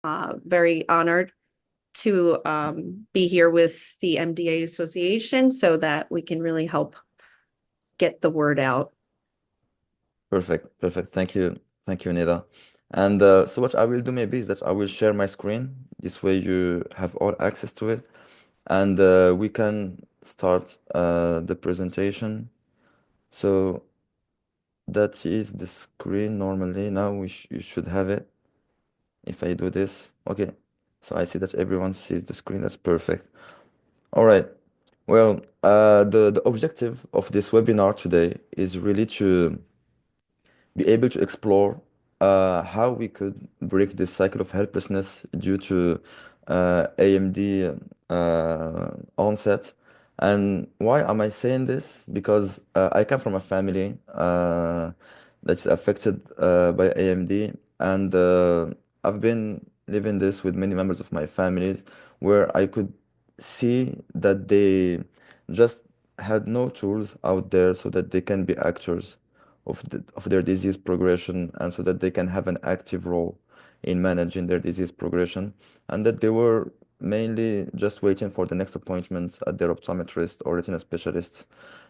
very honored to be here with the MDA Association so that we can really help get the word out. Perfect, perfect. Thank you, Nida. And so what I will do maybe is that I will share my screen. This way you have all access to it, and we can start the presentation. So that is the screen normally. Now you should have it. If I do this, okay. So I see that everyone sees the screen. That's perfect. All right. Well, the objective of this webinar today is really to be able to explore how we could break this cycle of helplessness due to AMD onset. And why am I saying this? Because I come from a family that's affected by AMD, and I've been living this with many members of my family, where I could see that they just had no tools out there so that they can be actors of their disease progression, and so that they can have an active role in managing their disease progression, and that they were mainly just waiting for the next appointment at their optometrist or retina specialist.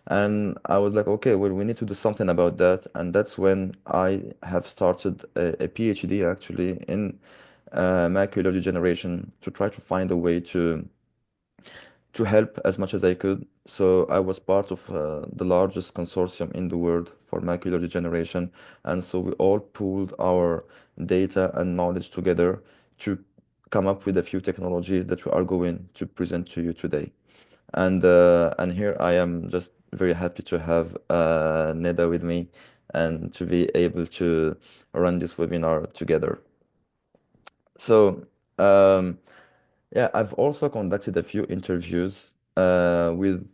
And I was like, okay, well, we need to do something about that. And that's when I have started a PhD actually in macular degeneration, to try to find a way to help as much as I could. So I was part of the largest consortium in the world for macular degeneration. And so we all pooled our data and knowledge together to come up with a few technologies that we are going to present to you today. And here I am, just very happy to have Neda with me and to be able to run this webinar together. So, yeah, I've also conducted a few interviews with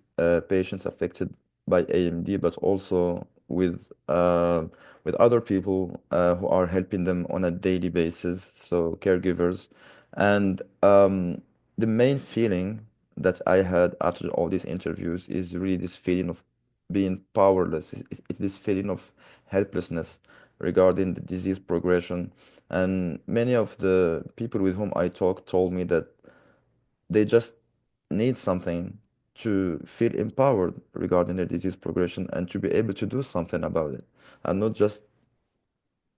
patients affected by AMD, but also with other people who are helping them on a daily basis, so caregivers. And the main feeling that I had after all these interviews is really this feeling of being powerless. It's this feeling of helplessness regarding the disease progression. And many of the people with whom I talked told me that they just need something to feel empowered regarding their disease progression and to be able to do something about it, and not just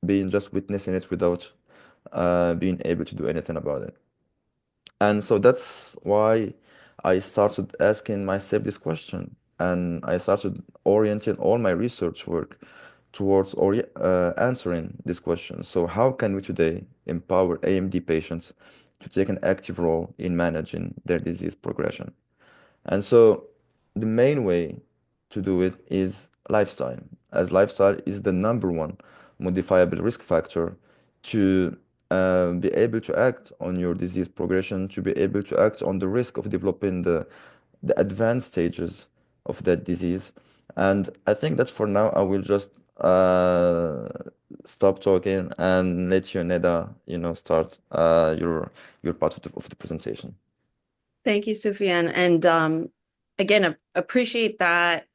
being just witnessing it without being able to do anything about it. And so that's why I started asking myself this question, and I started orienting all my research work towards answering this question. So how can we today empower AMD patients to take an active role in managing their disease progression? And so the main way to do it is lifestyle, as lifestyle is the number one modifiable risk factor to be able to act on your disease progression, to be able to act on the risk of developing the advanced stages of that disease. And I think that for now, I will just stop talking and let you, Neda, start your part of the presentation. Thank you, Sufyan. And again, appreciate that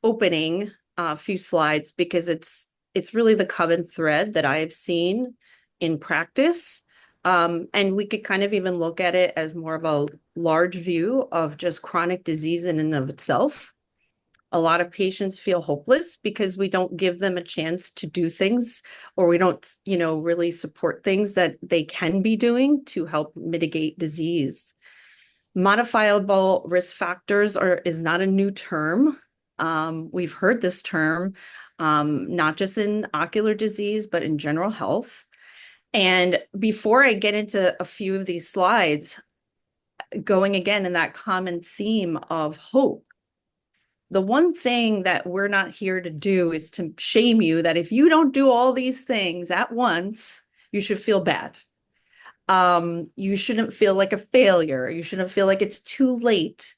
opening few slides because it's really the common thread that I've seen in practice. And we could kind of even look at it as more of a large view of just chronic disease in and of itself. A lot of patients feel hopeless because we don't give them a chance to do things, or we don't, really support things that they can be doing to help mitigate disease. Modifiable risk factors is not a new term. We've heard this term, not just in ocular disease, but in general health. And before I get into a few of these slides, going again in that common theme of hope, the one thing that we're not here to do is to shame you that if you don't do all these things at once, you should feel bad. You shouldn't feel like a failure. You shouldn't feel like it's too late.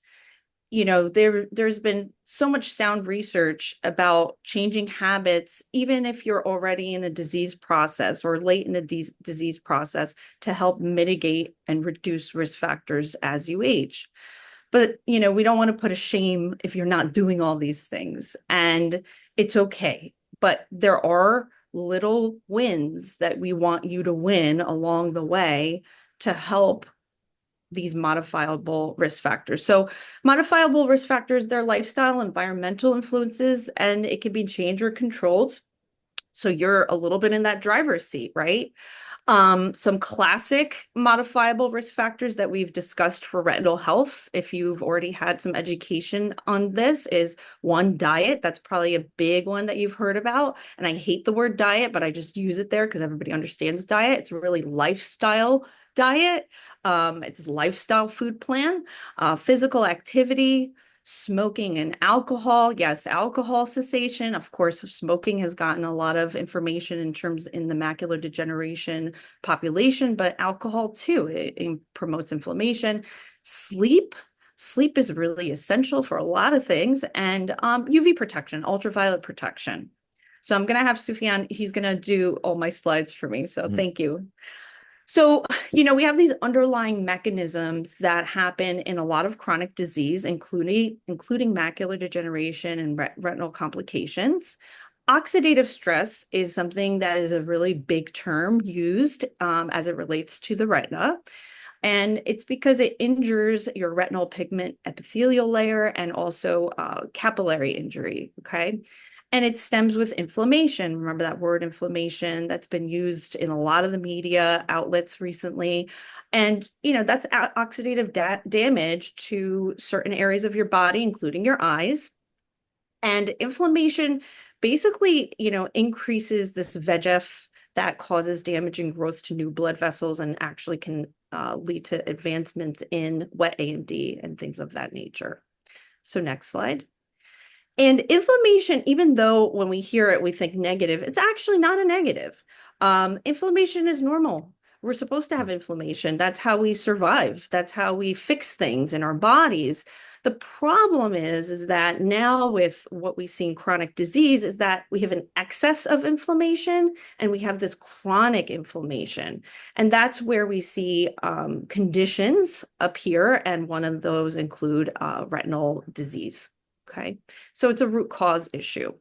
There's been so much sound research about changing habits, even if you're already in a disease process or late in a disease process, to help mitigate and reduce risk factors as you age. But, we don't want to put a shame if you're not doing all these things, and it's okay. But there are little wins that we want you to win along the way to help these modifiable risk factors. So modifiable risk factors, they're lifestyle, environmental influences, and it can be changed or controlled. So you're a little bit in that driver's seat, right? Some classic modifiable risk factors that we've discussed for retinal health, if you've already had some education on this, is one, diet. That's probably a big one that you've heard about. And I hate the word diet, but I just use it there because everybody understands diet. It's really lifestyle diet. It's lifestyle food plan, physical activity, smoking and alcohol. Yes, alcohol cessation. Of course, smoking has gotten a lot of information in terms in the macular degeneration population, but alcohol too, it promotes inflammation. Sleep is really essential for a lot of things, and UV protection, ultraviolet protection. So I'm going to have Sufyan, he's going to do all my slides for me. So Mhm. thank you. So, we have these underlying mechanisms that happen in a lot of chronic disease, including macular degeneration and retinal complications. Oxidative stress is something that is a really big term used as it relates to the retina. And it's because it injures your retinal pigment epithelial layer and also capillary injury, okay? And it stems with inflammation. Remember that word inflammation that's been used in a lot of the media outlets recently. And, that's oxidative damage to certain areas of your body, including your eyes. And inflammation basically, increases this VEGF that causes damage and growth to new blood vessels and actually can lead to advancements in wet AMD and things of that nature. So next slide. And inflammation, even though when we hear it, we think negative, it's actually not a negative. Inflammation is normal. We're supposed to have inflammation. That's how we survive. That's how we fix things in our bodies. The problem is that now with what we see in chronic disease is that we have an excess of inflammation and we have this chronic inflammation. And that's where we see conditions appear. And one of those include retinal disease. Okay, so it's a root cause issue.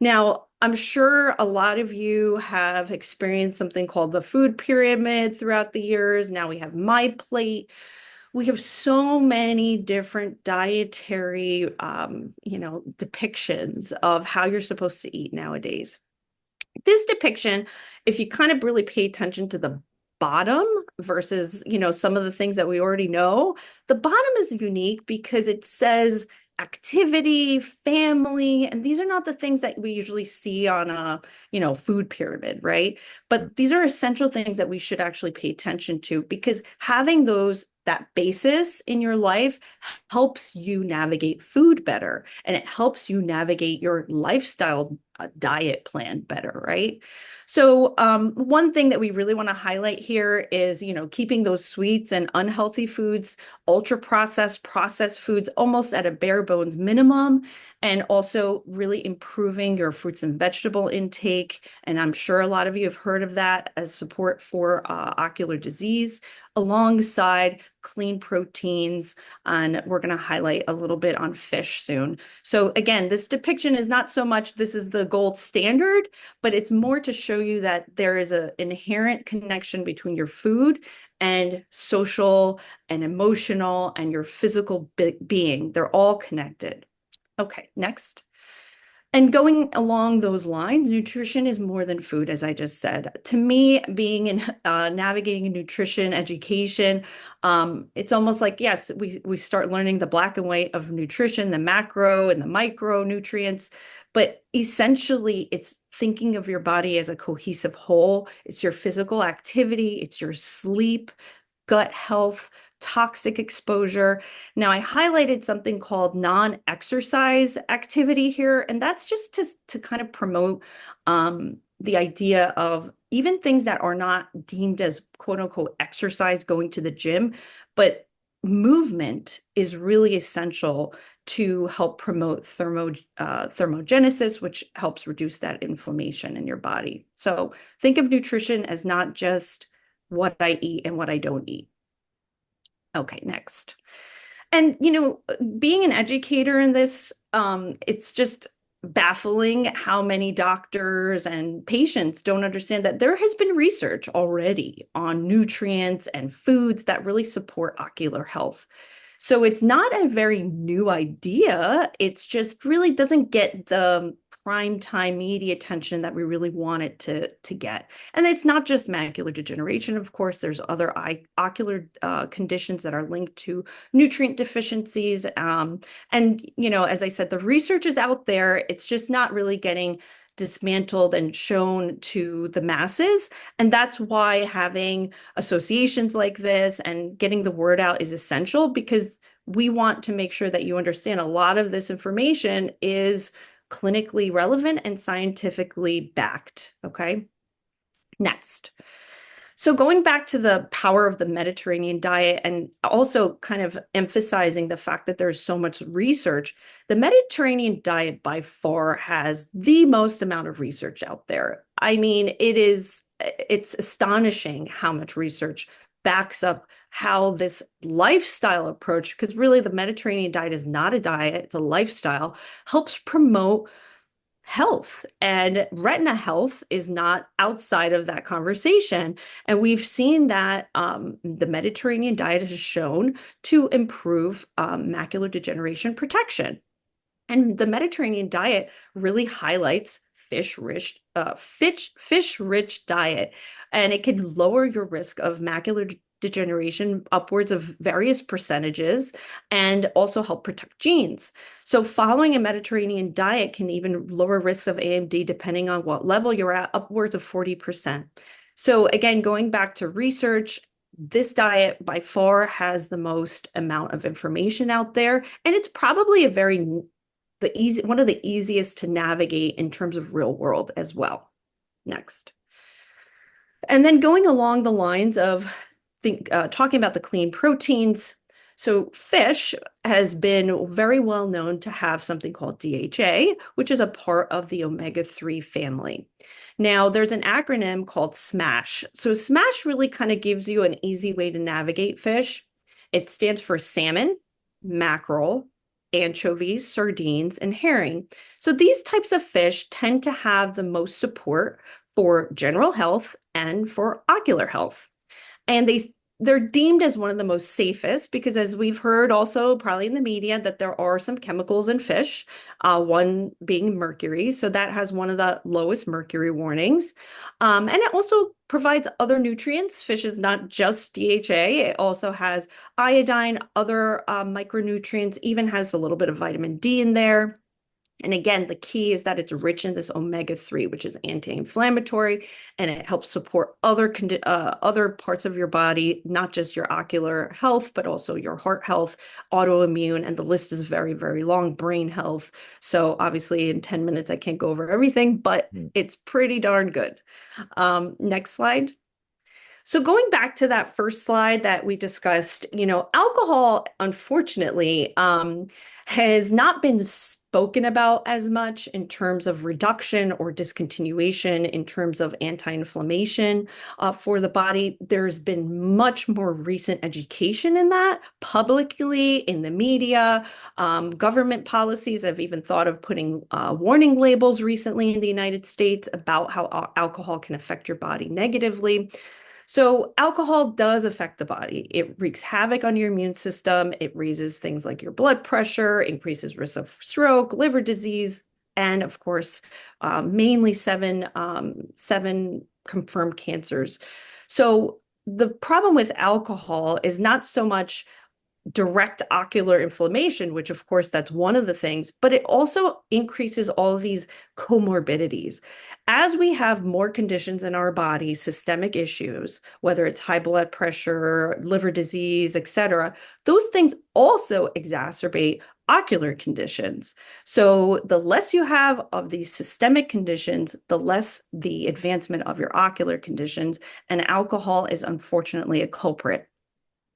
Now, I'm sure a lot of you have experienced something called the food pyramid throughout the years. Now we have My Plate. We have so many different dietary, depictions of how you're supposed to eat nowadays. This depiction, if you kind of really pay attention to the bottom versus, some of the things that we already know, the bottom is unique because it says activity, family, and these are not the things that we usually see on a, food pyramid, right? But these are essential things that we should actually pay attention to because having that basis in your life helps you navigate food better and it helps you navigate your lifestyle diet plan better, right? So one thing that we really want to highlight here is, keeping those sweets and unhealthy foods, ultra processed foods almost at a bare bones minimum, and also really improving your fruits and vegetable intake. And I'm sure a lot of you have heard of that as support for ocular disease, alongside clean proteins. And we're going to highlight a little bit on fish soon. So again, this depiction is not so much this is the gold standard, but it's more to show you that there is an inherent connection between your food and social and emotional and your physical being. They're all connected. Okay, next. And going along those lines, nutrition is more than food, as I just said. To me, being in navigating nutrition education, it's almost like, yes, we start learning the black and white of nutrition, the macro and the micronutrients, but essentially it's thinking of your body as a cohesive whole. It's your physical activity, it's your sleep, gut health, toxic exposure. Now, I highlighted something called non-exercise activity here, and that's just to kind of promote the idea of even things that are not deemed as quote unquote exercise, going to the gym, but movement is really essential to help promote thermogenesis, which helps reduce that inflammation in your body. So think of nutrition as not just what I eat and what I don't eat. Okay, next. And, being an educator in this, it's just baffling how many doctors and patients don't understand that there has been research already on nutrients and foods that really support ocular health. So it's not a very new idea. It's just really doesn't get the prime time media attention that we really want it to get. And it's not just macular degeneration, of course. There's other ocular conditions that are linked to nutrient deficiencies. And, as I said, the research is out there. It's just not really getting dismantled and shown to the masses. And that's why having associations like this and getting the word out is essential, because we want to make sure that you understand a lot of this information is clinically relevant and scientifically backed. Okay. Next. So going back to the power of the Mediterranean diet and also kind of emphasizing the fact that there's so much research, the Mediterranean diet by far has the most amount of research out there. I mean, it's astonishing how much research backs up how this lifestyle approach, because really the Mediterranean diet is not a diet, it's a lifestyle, helps promote health. And retina health is not outside of that conversation. And we've seen that the Mediterranean diet has shown to improve macular degeneration protection. And the Mediterranean diet really highlights fish-rich diet, and it can lower your risk of macular degeneration upwards of various percentages and also help protect genes. So following a Mediterranean diet can even lower risks of AMD depending on what level you're at, upwards of 40%. So again, going back to research, this diet by far has the most amount of information out there, and it's probably one of the easiest to navigate in terms of real world as well. Next. And then going along the lines of talking about the clean proteins. So fish has been very well known to have something called DHA, which is a part of the omega-3 family. Now, there's an acronym called SMASH. So SMASH really kind of gives you an easy way to navigate fish. It stands for salmon, mackerel, anchovies, sardines, and herring. So these types of fish tend to have the most support for general health and for ocular health. And they're deemed as one of the most safest because, as we've heard also probably in the media, that there are some chemicals in fish, one being mercury. So that has one of the lowest mercury warnings. And it also provides other nutrients. Fish is not just DHA. It also has iodine, other micronutrients, even has a little bit of vitamin D in there. And again, the key is that it's rich in this omega-3, which is anti-inflammatory, and it helps support other parts of your body, not just your ocular health, but also your heart health, autoimmune, and the list is very, very long, brain health. So obviously in 10 minutes, I can't go over everything, but it's pretty darn good. Next slide. So going back to that first slide that we discussed, alcohol, unfortunately, has not been spoken about as much in terms of reduction or discontinuation, in terms of anti-inflammation for the body. There's been much more recent education in that publicly in the media. Government policies have even thought of putting warning labels recently in the United States about how alcohol can affect your body negatively. So alcohol does affect the body. It wreaks havoc on your immune system. It raises things like your blood pressure, increases risk of stroke, liver disease, and of course, mainly seven confirmed cancers. So the problem with alcohol is not so much direct ocular inflammation, which of course that's one of the things, but it also increases all of these comorbidities. As we have more conditions in our body, systemic issues, whether it's high blood pressure, liver disease, etc., those things also exacerbate ocular conditions. So the less you have of these systemic conditions, the less the advancement of your ocular conditions, and alcohol is unfortunately a culprit.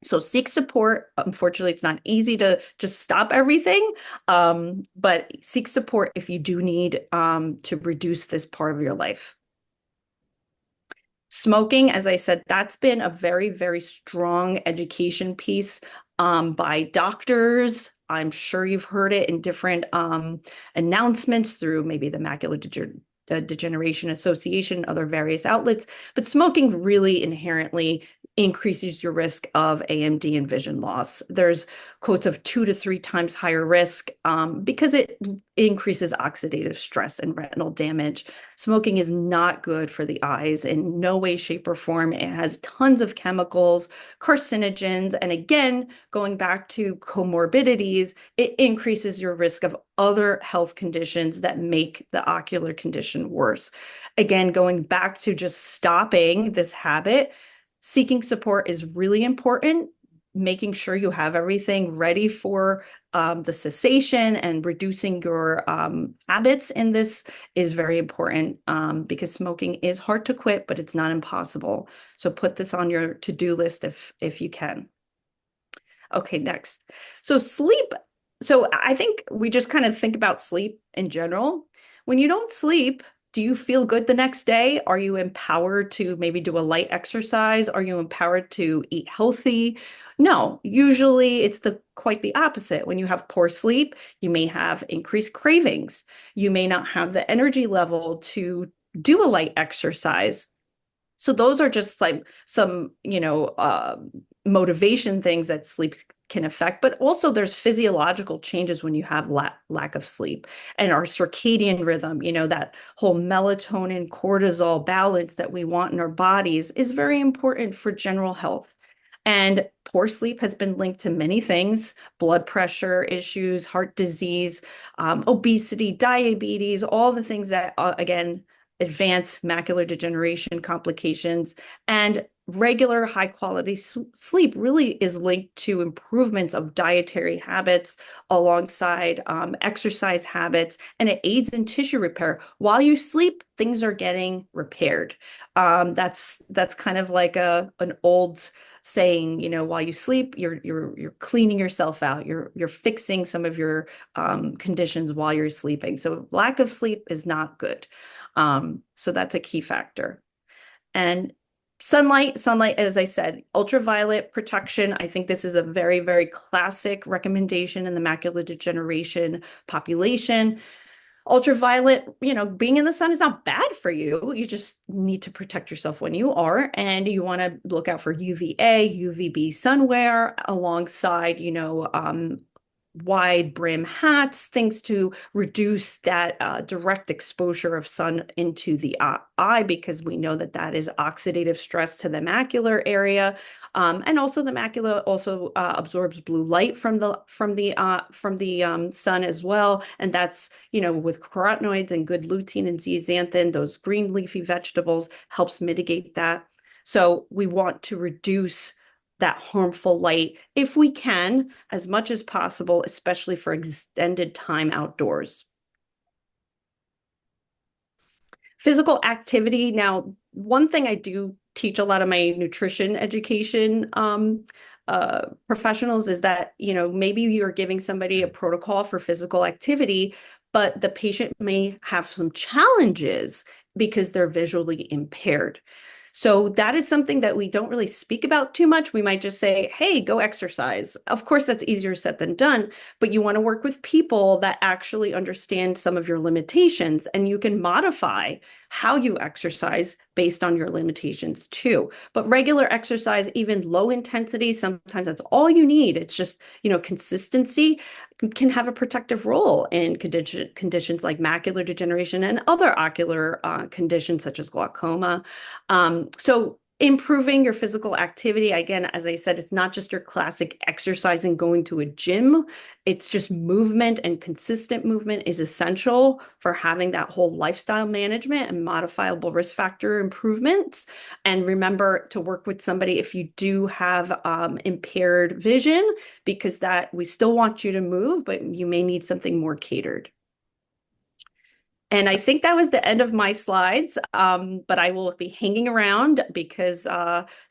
So seek support. Unfortunately, it's not easy to just stop everything, but seek support if you do need to reduce this part of your life. Smoking, as I said, that's been a very, very strong education piece by doctors. I'm sure you've heard it in different announcements through maybe the Degeneration Association, other various outlets. But smoking really inherently increases your risk of AMD and vision loss. There's quotes of 2 to 3 times higher risk because it increases oxidative stress and retinal damage. Smoking is not good for the eyes in no way, shape, or form. It has tons of chemicals, carcinogens, and again, going back to comorbidities, it increases your risk of other health conditions that make the ocular condition worse. Again, going back to just stopping this habit, seeking support is really important. Making sure you have everything ready for the cessation and reducing your habits in this is very important because smoking is hard to quit, but it's not impossible. So put this on your to-do list if you can. Okay, next. So sleep. So I think we just kind of think about sleep in general. When you don't sleep, do you feel good the next day? Are you empowered to maybe do a light exercise? Are you empowered to eat healthy? No, usually it's the quite the opposite. When you have poor sleep, you may have increased cravings. You may not have the energy level to do a light exercise. So those are just like some, motivation things that sleep can affect, but also there's physiological changes when you have lack of sleep and our circadian rhythm, that whole melatonin cortisol balance that we want in our bodies is very important for general health. And poor sleep has been linked to many things: blood pressure issues, heart disease, obesity, diabetes, all the things that, again, advanced macular degeneration complications. And regular high quality sleep really is linked to improvements of dietary habits alongside exercise habits, and it aids in tissue repair. While you sleep, things are getting repaired. That's kind of like an old saying, while you sleep, you're cleaning yourself out. You're fixing some of your conditions while you're sleeping. So lack of sleep is not good. So that's a key factor. And sunlight, as I said, ultraviolet protection. I think this is a very, very classic recommendation in the macular degeneration population. Ultraviolet, being in the sun is not bad for you. You just need to protect yourself when you are, and you want to look out for UVA, UVB sunwear alongside, wide brim hats, things to reduce that direct exposure of sun into the eye, because we know that that is oxidative stress to the macular area, and also the macula also absorbs blue light from the sun as well, and that's with carotenoids and good lutein and zeaxanthin, those green leafy vegetables helps mitigate that. So we want to reduce that harmful light if we can, as much as possible, especially for extended time outdoors. Physical activity. Now, one thing I do teach a lot of my nutrition education professionals is that, maybe you're giving somebody a protocol for physical activity, but the patient may have some challenges because they're visually impaired. So that is something that we don't really speak about too much. We might just say, hey, go exercise. Of course, that's easier said than done, but you want to work with people that actually understand some of your limitations, and you can modify how you exercise based on your limitations too. But regular exercise, even low intensity, sometimes that's all you need. It's just, consistency can have a protective role in conditions like macular degeneration and other ocular conditions such as glaucoma. So improving your physical activity, again, as I said, it's not just your classic exercise and going to a gym. It's just movement, and consistent movement is essential for having that whole lifestyle management and modifiable risk factor improvements. And remember to work with somebody if you do have impaired vision, because that we still want you to move, but you may need something more catered. And I think that was the end of my slides, but I will be hanging around because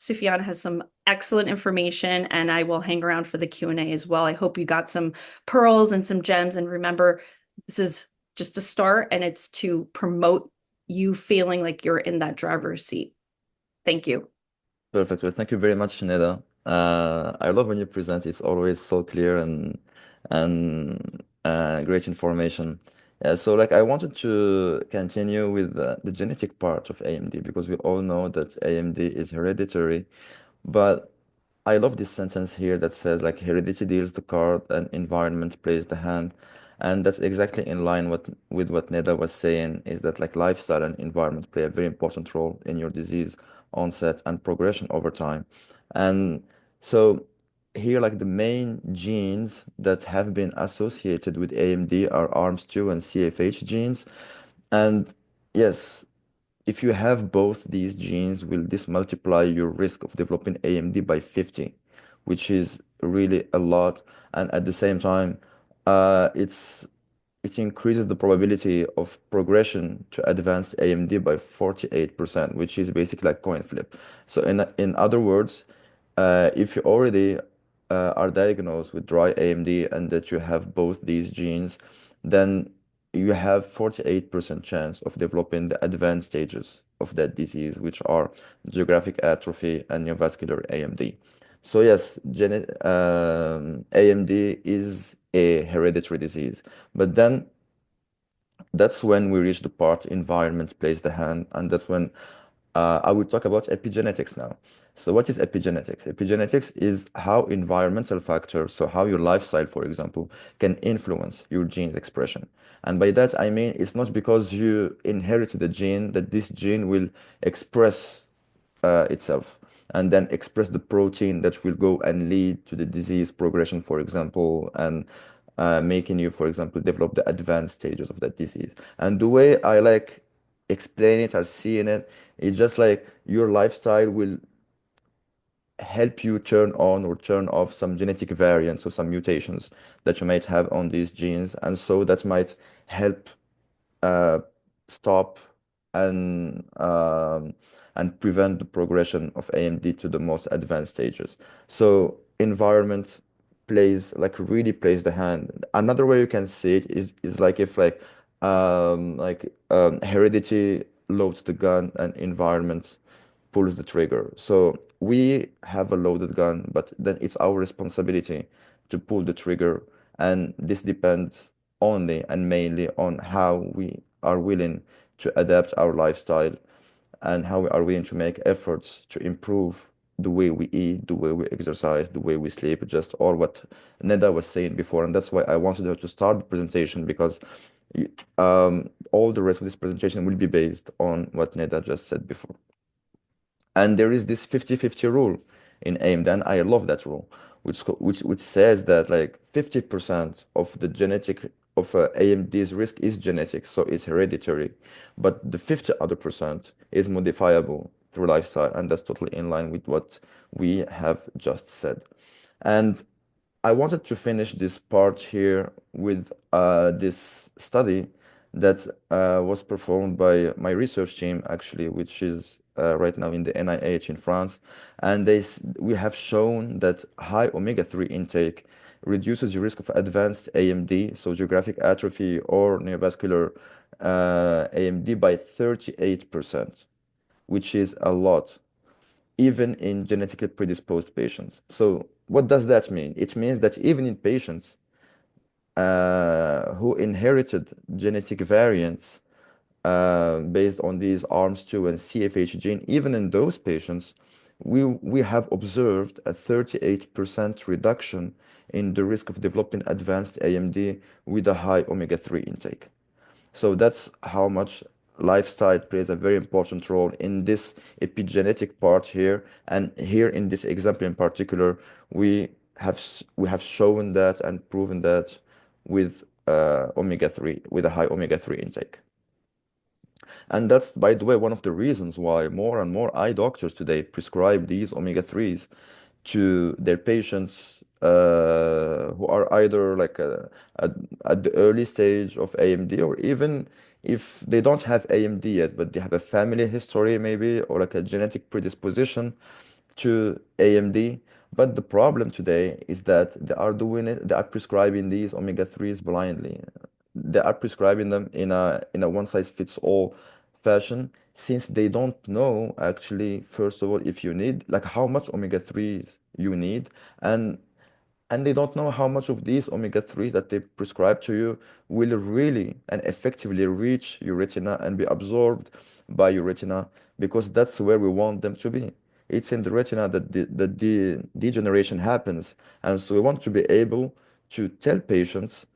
Sufyan has some excellent information, and I will hang around for the Q&A as well. I hope you got some pearls and some gems. And remember, this is just a start, and it's to promote you feeling like you're in that driver's seat. Thank you. Perfect. Well, thank you very much, Neda. I love when you present. It's always so clear and great information. Yeah, so like I wanted to continue with the genetic part of AMD because we all know that AMD is hereditary, but I love this sentence here that says like heredity deals the card and environment plays the hand. And that's exactly in line with what Neda was saying, is that like lifestyle and environment play a very important role in your disease onset and progression over time. And so here like the main genes that have been associated with AMD are ARMS2 and CFH genes. And yes, if you have both these genes, will this multiply your risk of developing AMD by 50, which is really a lot. And at the same time, it's it increases the probability of progression to advanced AMD by 48%, which is basically like coin flip. So in other words, if you already are diagnosed with dry AMD and that you have both these genes, then you have 48% chance of developing the advanced stages of that disease, which are geographic atrophy and neovascular AMD. So yes, AMD is a hereditary disease, but then that's when we reach the part environment plays the hand, and that's when I will talk about epigenetics now. So what is epigenetics? Epigenetics is how environmental factors, so how your lifestyle, for example, can influence your gene's expression. And by that, I mean it's not because you inherited a gene that this gene will express itself and then express the protein that will go and lead to the disease progression, for example, and making you, for example, develop the advanced stages of that disease. And the way I like explain it or seeing it, it's just like your lifestyle will help you turn on or turn off some genetic variants or some mutations that you might have on these genes. And so that might help uh, stop and um, and prevent the progression of AMD to the most advanced stages. So environment plays like really plays the hand. Another way you can see it is like if heredity loads the gun and environment pulls the trigger. So we have a loaded gun, but then it's our responsibility to pull the trigger, and this depends only and mainly on how we are willing to adapt our lifestyle and how we are willing to make efforts to improve the way we eat, the way we exercise, the way we sleep, just all what Neda was saying before. And that's why I wanted her to start the presentation because all the rest of this presentation will be based on what Neda just said before. And there is this 50-50 rule in AIM. Then I love that rule, which says that like 50% of the genetic of AMD's risk is genetic, so it's hereditary, but the 50 other percent is modifiable through lifestyle, and that's totally in line with what we have just said. And I wanted to finish this part here with this study that was performed by my research team, actually, which is right now in the NIH in France. And we have shown that high omega-3 intake reduces your risk of advanced AMD, so geographic atrophy or neovascular AMD by 38%, which is a lot even in genetically predisposed patients. So what does that mean? It means that even in patients who inherited genetic variants based on these ARMS2 and CFH gene, even in those patients, we have observed a 38% reduction in the risk of developing advanced AMD with a high omega-3 intake. So that's how much lifestyle plays a very important role in this epigenetic part here. And here in this example in particular, we have shown that and proven that with omega-3, with a high omega-3 intake. And that's, by the way, one of the reasons why more and more eye doctors today prescribe these omega-3s to their patients who are either like at the early stage of AMD, or even if they don't have AMD yet, but they have a family history maybe, or like a genetic predisposition to AMD. But the problem today is that they are prescribing these omega-3s blindly. They are prescribing them in a one-size-fits-all fashion, since they don't know actually, first of all, if you need, like how much omega-3s you need, and they don't know how much of these omega-3 that they prescribe to you will really and effectively reach your retina and be absorbed by your retina, because that's where we want them to be. It's in the retina that the degeneration happens. And so we want to be able to tell patients,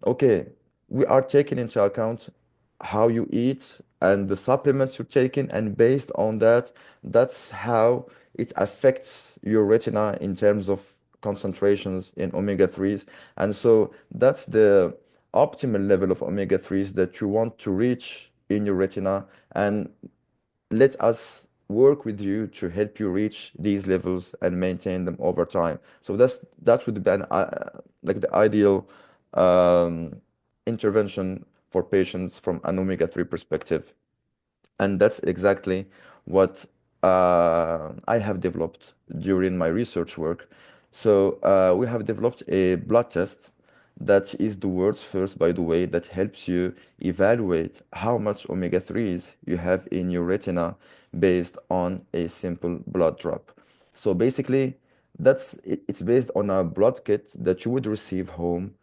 okay, we are taking into account how you eat and the supplements you're taking, and based on that, that's how it affects your retina in terms of concentrations in omega-3s. And so that's the optimal level of omega-3s that you want to reach in your retina. And let us work with you to help you reach these levels and maintain them over time. So that would be like the ideal um, intervention for patients from an omega-3 perspective. And that's exactly what I have developed during my research work. So we have developed a blood test that is the world's first, by the way, that helps you evaluate how much omega-3s you have in your retina based on a simple blood drop. So basically, it's based on a blood kit that you would receive home.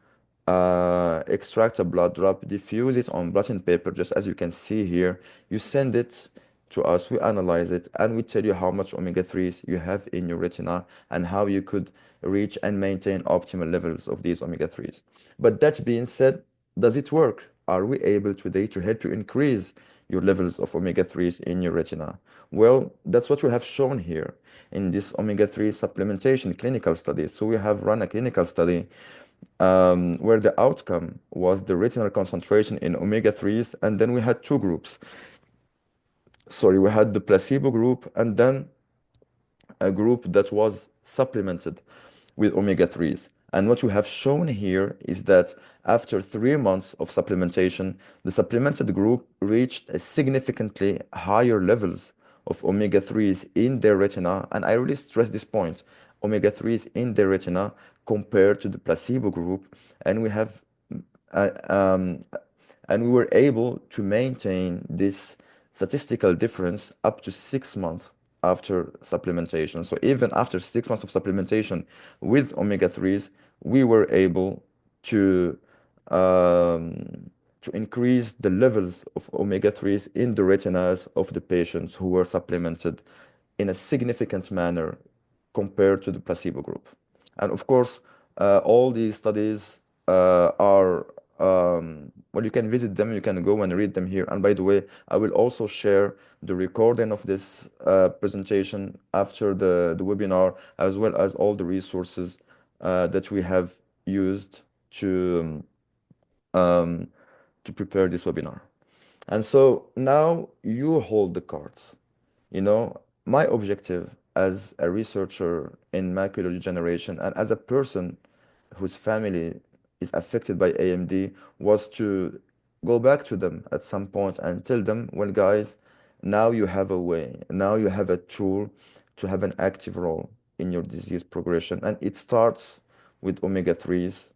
Extract a blood drop, diffuse it on blotting paper, just as you can see here. You send it to us, we analyze it, and we tell you how much omega-3s you have in your retina and how you could reach and maintain optimal levels of these omega-3s. But that being said, does it work? Are we able today to help you increase your levels of omega-3s in your retina? Well, that's what we have shown here in this omega-3 supplementation clinical study. So we have run a clinical study where the outcome was the retinal concentration in omega-3s, and then we had two groups. Sorry, we had the placebo group and then a group that was supplemented with omega-3s. And what we have shown here is that after 3 months of supplementation, the supplemented group reached a significantly higher levels of omega-3s in their retina. And I really stress this point, omega-3s in their retina compared to the placebo group. And we have uh, um, and we were able to maintain this statistical difference up to 6 months after supplementation. So even after 6 months of supplementation with omega-3s, we were able to increase the levels of omega-3s in the retinas of the patients who were supplemented in a significant manner compared to the placebo group. And of course, all these studies are, well, you can visit them, you can go and read them here. And by the way, I will also share the recording of this presentation after the webinar, as well as all the resources that we have used um, to prepare this webinar. And so now you hold the cards. You know, my objective as a researcher in macular degeneration and as a person whose family is affected by AMD was to go back to them at some point and tell them, well, guys, now you have a way, now you have a tool to have an active role in your disease progression. And it starts with omega-3s,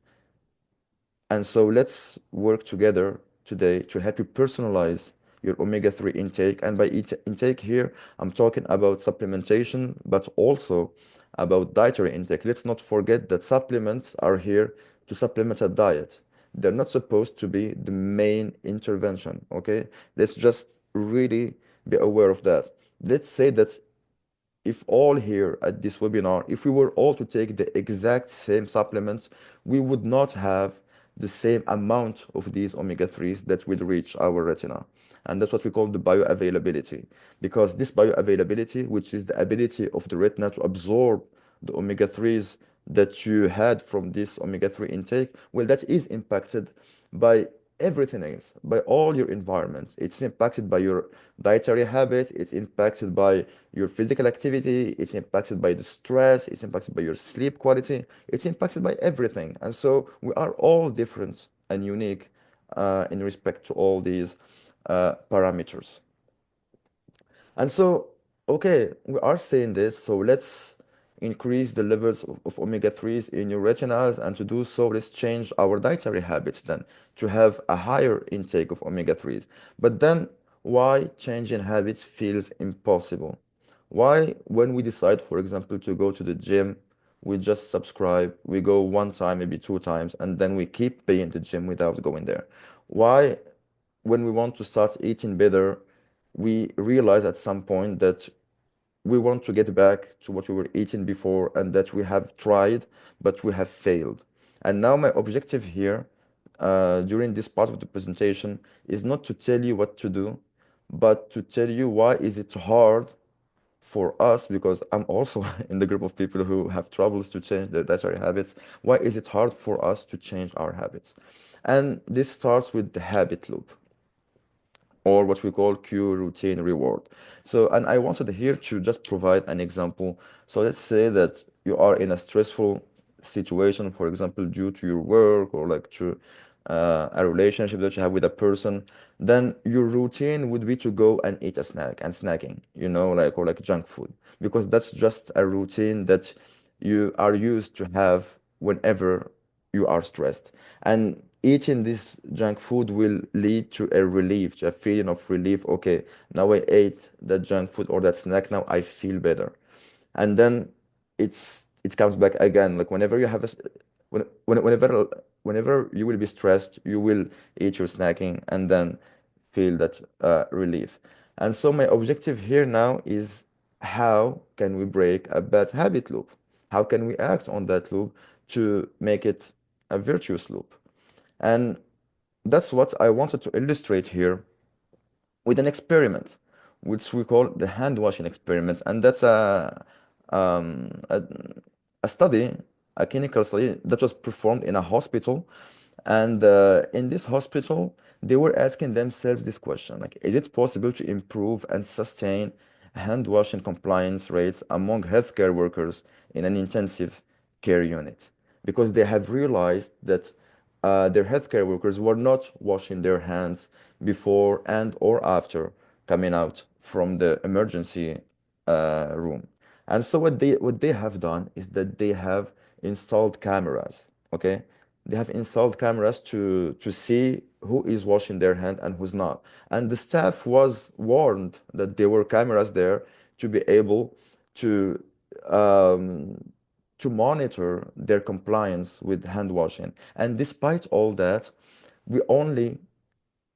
and so let's work together today to help you personalize your omega-3 intake. And by intake here, I'm talking about supplementation, but also about dietary intake. Let's not forget that supplements are here to supplement a diet. They're not supposed to be the main intervention, okay? Let's just really be aware of that. Let's say that if all here at this webinar, if we were all to take the exact same supplements, we would not have the same amount of these omega-3s that will reach our retina. And that's what we call the bioavailability. Because this bioavailability, which is the ability of the retina to absorb the omega-3s that you had from this omega-3 intake, well, that is impacted by everything else, by all your environment. It's impacted by your dietary habit, it's impacted by your physical activity, it's impacted by the stress, it's impacted by your sleep quality, it's impacted by everything. And so we are all different and unique in respect to all these parameters. And so, okay, we are saying this, so let's increase the levels of omega-3s in your retinas, and to do so, let's change our dietary habits then to have a higher intake of omega-3s. But then, why changing habits feels impossible? Why, when we decide, for example, to go to the gym we just subscribe, we go one time, maybe two times, and then we keep paying the gym without going there. Why, when we want to start eating better, we realize at some point that we want to get back to what we were eating before and that we have tried, but we have failed. And now my objective here, during this part of the presentation, is not to tell you what to do, but to tell you why is it hard for us, because I'm also in the group of people who have troubles to change their dietary habits. Why is it hard for us to change our habits? And this starts with the habit loop, or what we call cue, routine, reward. So, and I wanted here to just provide an example. So let's say that you are in a stressful situation, for example, due to your work or like to a relationship that you have with a person, then your routine would be to go and eat a snack and snacking, like, or like junk food, because that's just a routine that you are used to have whenever you are stressed. And eating this junk food will lead to a relief, to a feeling of relief. Okay, now I ate that junk food or that snack, now I feel better. And then it comes back again. Like whenever you have whenever you will be stressed, you will eat your snacking and then feel that relief. And so my objective here now is, how can we break a bad habit loop? How can we act on that loop to make it a virtuous loop? And that's what I wanted to illustrate here with an experiment, which we call the hand washing experiment. And that's um, a, a study, a clinical study that was performed in a hospital. And in this hospital, they were asking themselves this question, like, is it possible to improve and sustain hand washing compliance rates among healthcare workers in an intensive care unit? Because they have realized that their healthcare workers were not washing their hands before and or after coming out from the emergency room. And so what they have done is that they have installed cameras, okay? They have installed cameras to see who is washing their hand and who's not. And the staff was warned that there were cameras there to be able to um, to monitor their compliance with hand washing. And despite all that, we only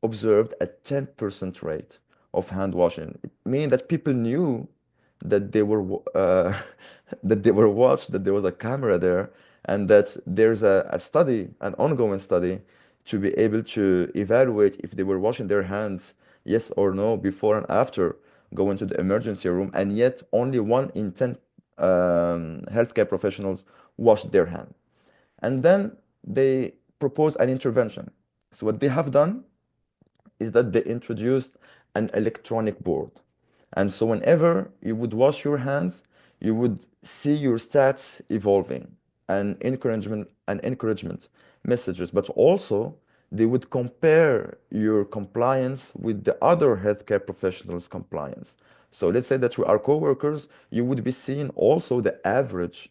observed a 10% rate of hand washing. It means that people knew that they were that they were watched, that there was a camera there, and that there's a study, an ongoing study, to be able to evaluate if they were washing their hands, yes or no, before and after going to the emergency room. And yet, only 1 in 10 healthcare professionals washed their hand. And then they proposed an intervention. So what they have done is that they introduced an electronic board. And so whenever you would wash your hands, you would see your stats evolving, and encouragement messages, but also they would compare your compliance with the other healthcare professionals' compliance. So let's say that we are coworkers, you would be seeing also the average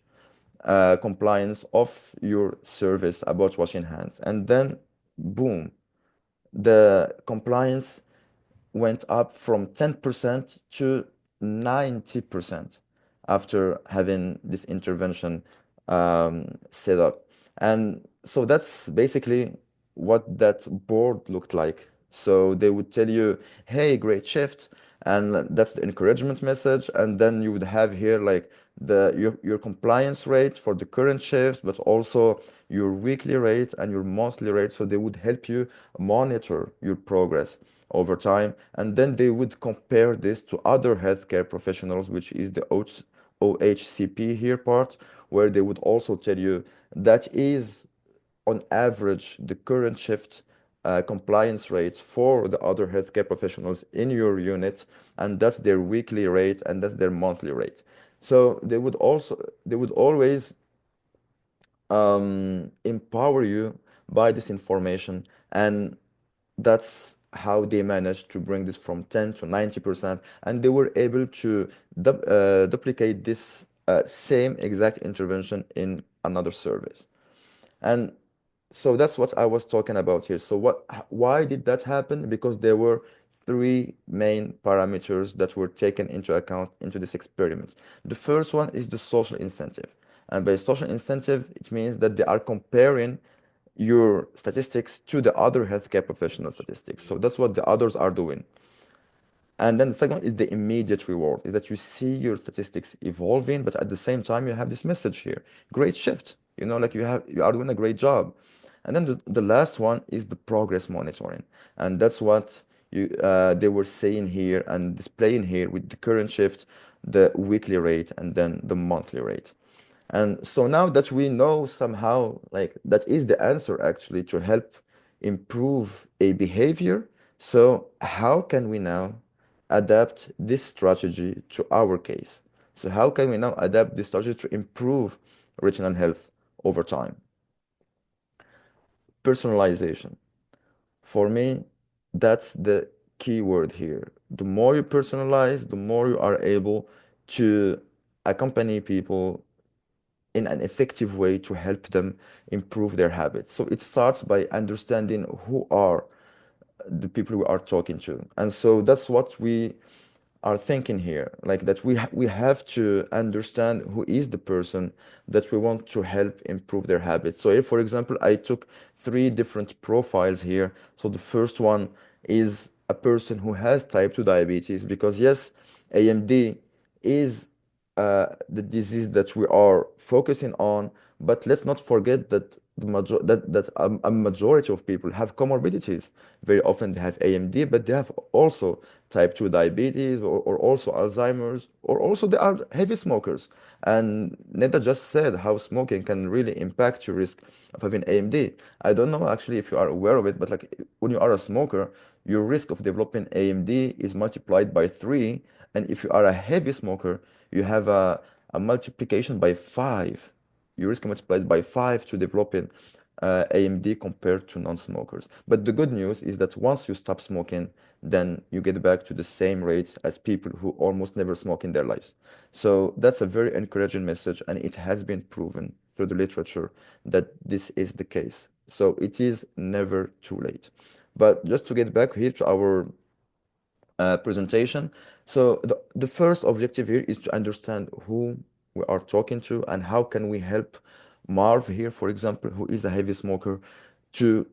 compliance of your service about washing hands. And then, boom, the compliance went up from 10% to 90% after having this intervention set up. And so that's basically what that board looked like. So they would tell you, hey, great shift. And that's the encouragement message. And then you would have here like your compliance rate for the current shift, but also your weekly rate and your monthly rate. So they would help you monitor your progress over time. And then they would compare this to other healthcare professionals, which is the OHCP here part, where they would also tell you that is on average the current shift compliance rates for the other healthcare professionals in your unit, and that's their weekly rate and that's their monthly rate. So they would always empower you by this information, and that's how they managed to bring this from 10 to 90%, and they were able to duplicate this same exact intervention in another service. And so that's what I was talking about here. So why did that happen? Because there were three main parameters that were taken into account into this experiment. The first one is the social incentive. And by social incentive, it means that they are comparing your statistics to the other healthcare professional statistics. So that's what the others are doing. And then the second is the immediate reward, is that you see your statistics evolving, but at the same time you have this message here. Great shift. Like you are doing a great job. And then the last one is the progress monitoring. And that's what they were saying here and displaying here with the current shift, the weekly rate, and then the monthly rate. And so now that we know somehow, like that is the answer actually to help improve a behavior. So how can we now adapt this strategy to our case? So how can we now adapt this strategy to improve retinal health over time? Personalization. For me, that's the key word here. The more you personalize, the more you are able to accompany people in an effective way to help them improve their habits. So it starts by understanding who are the people we are talking to. And so that's what we are thinking here, like that we have to understand who is the person that we want to help improve their habits. So if, for example, I took three different profiles here. So the first one is a person who has type 2 diabetes, because yes, AMD is the disease that we are focusing on, but let's not forget that a majority of people have comorbidities. Very often they have AMD, but they have also type 2 diabetes, or also Alzheimer's, or also they are heavy smokers. And Neda just said how smoking can really impact your risk of having AMD. I don't know actually if you are aware of it, but like when you are a smoker, your risk of developing AMD is multiplied by 3. And if you are a heavy smoker, you have a multiplication by 5. Your risk multiplied by 5 to developing AMD compared to non-smokers. But the good news is that once you stop smoking, then you get back to the same rates as people who almost never smoke in their lives. So that's a very encouraging message, and it has been proven through the literature that this is the case. So it is never too late. But just to get back here to our presentation. So the first objective here is to understand who we are talking to and how can we help Marv here, for example, who is a heavy smoker, to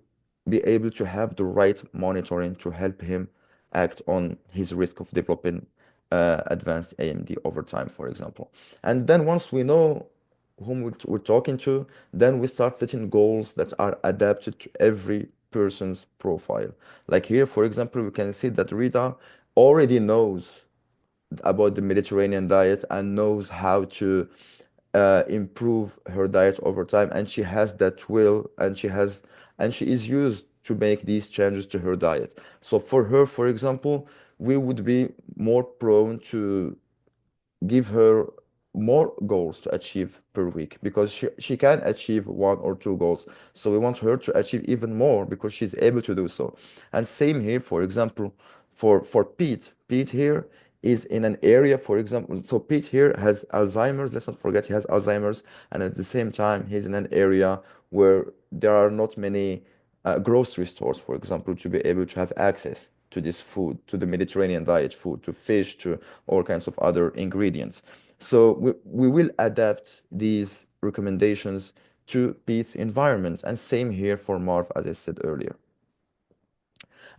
be able to have the right monitoring to help him act on his risk of developing advanced AMD over time, for example. And then once we know whom we're talking to, then we start setting goals that are adapted to every person's profile. Like here, for example, we can see that Rita already knows about the Mediterranean diet and knows how to improve her diet over time, and she has that will, and she is used to make these changes to her diet. So for her, for example, we would be more prone to give her more goals to achieve per week, because she can achieve 1 or 2 goals. So we want her to achieve even more because she's able to do so. And same here, for example, for Pete. Pete here is in an area, for example, so Pete here has Alzheimer's. Let's not forget he has Alzheimer's, and at the same time, he's in an area where there are not many grocery stores, for example, to be able to have access to this food, to the Mediterranean diet food, to fish, to all kinds of other ingredients. So we will adapt these recommendations to Pete's environment. And same here for Marv, as I said earlier.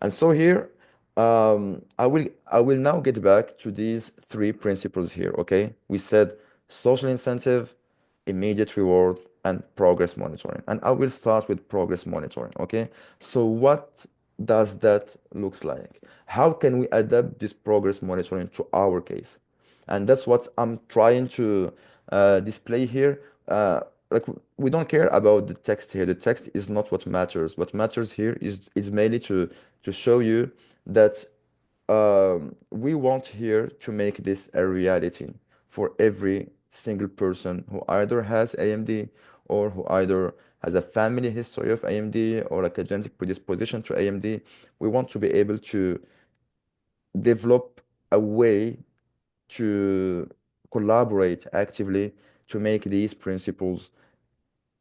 And so here, I will now get back to these three principles here, okay? We said social incentive, immediate reward, and progress monitoring. And I will start with progress monitoring, okay? So what does that looks like? How can we adapt this progress monitoring to our case? And that's what I'm trying to display here. Like we don't care about the text here. The text is not what matters. What matters here is mainly to show you that we want here to make this a reality for every single person who either has AMD, or who either has a family history of AMD, or like a genetic predisposition to AMD. We want to be able to develop a way to collaborate actively to make these principles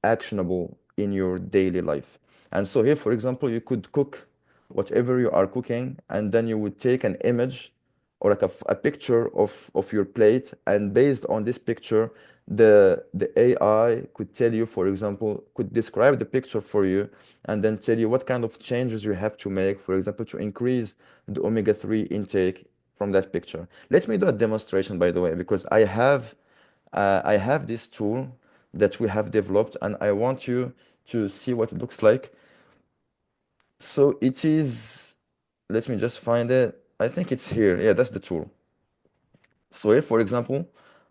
actionable in your daily life. And so here, for example, you could cook whatever you are cooking, and then you would take an image or like a picture of your plate, and based on this picture, the AI could tell you, for example, could describe the picture for you and then tell you what kind of changes you have to make, for example, to increase the omega-3 intake from that picture. Let me do a demonstration, by the way, because I have this tool that we have developed, and I want you to see what it looks like. So it is, let me just find it. I think it's here. Yeah, that's the tool. So here, for example,